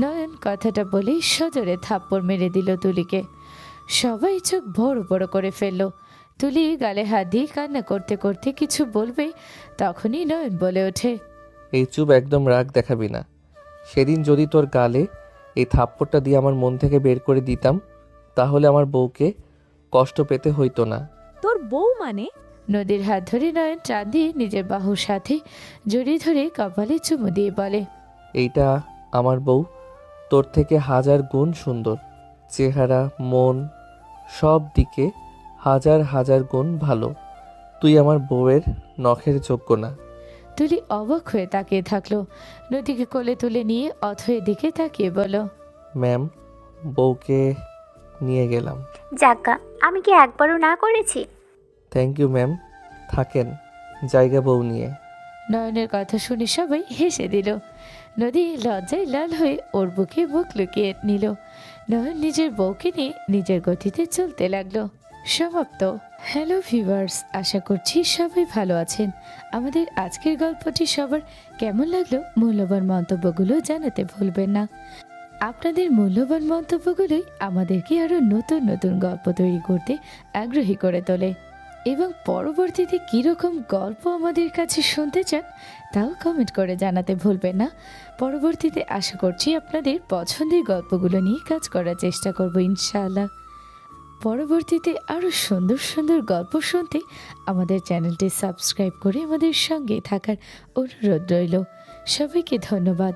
নয়ন কথাটা বলেই সজোরে থাপ্পড় মেরে দিল তুলিকে। সবাই চোখ বড় বড় করে ফেলল। তুলি গালে হাত দিয়ে কান্না করতে করতে কিছু বলবে, তখনই নয়ন বলে ওঠে, এই চুপ, একদম রাগ দেখাবি না। সেদিন যদি তোর গালে এই থাপ্পড়টা দিয়ে আমার মন থেকে বের করে দিতাম, তাহলে আমার বউকে কষ্ট পেতে হইতো না। তোর বউ মানে? নদীর হাত ধরে নয়ন টান দিয়ে নিজের বাহুর সাথে জড়িয়ে ধরে কপালে চুমু দিয়ে বলে, এইটা আমার বউ, তোর থেকে হাজার গুণ সুন্দর। চেহারা, মন, সব দিকে হাজার হাজার গুণ ভালো। তুই আমার বউয়ের নখের যোগ্য না। তুলি অবাক হয়ে তাকিয়ে থাকলো। নদীকে কোলে তুলে নিয়ে অথয়ের দিকে তাকিয়ে বলো, ম্যাম, বউকে নিয়ে গেলাম। যাজ্ঞা, আমি কি একবারও না করেছি? Thank you ma'am. থাকেন জায়গা বউ নিয়ে। নয়নের কথা শুনে সবাই হেসে দিল। নদী লজ্জায় লাল হয়ে ওর বুকে বুক লুকিয়ে নিল। নয়ন নিজের বউকে নিয়ে নিজের গতিতে চলতে লাগলো। সমাপ্ত। হ্যালো ভিউয়ার্স, আশা করছি সবাই ভালো আছেন। আমাদের আজকের গল্পটি সবার কেমন লাগলো মূল্যবান মন্তব্যগুলো জানাতে ভুলবেন না। আপনাদের মূল্যবান মন্তব্যগুলোই আমাদেরকে আরও নতুন নতুন গল্প তৈরি করতে আগ্রহী করে তোলে। এবং পরবর্তীতে কীরকম গল্প আমাদের কাছে শুনতে চান তাও কমেন্ট করে জানাতে ভুলবেন না। পরবর্তীতে আশা করছি আপনাদের পছন্দের গল্পগুলো নিয়ে কাজ করার চেষ্টা করব ইনশাআল্লাহ। পরবর্তীতে আরও সুন্দর সুন্দর গল্প শুনতে আমাদের চ্যানেলটি সাবস্ক্রাইব করে আমাদের সঙ্গে থাকার অনুরোধ রইল। সবাইকে ধন্যবাদ।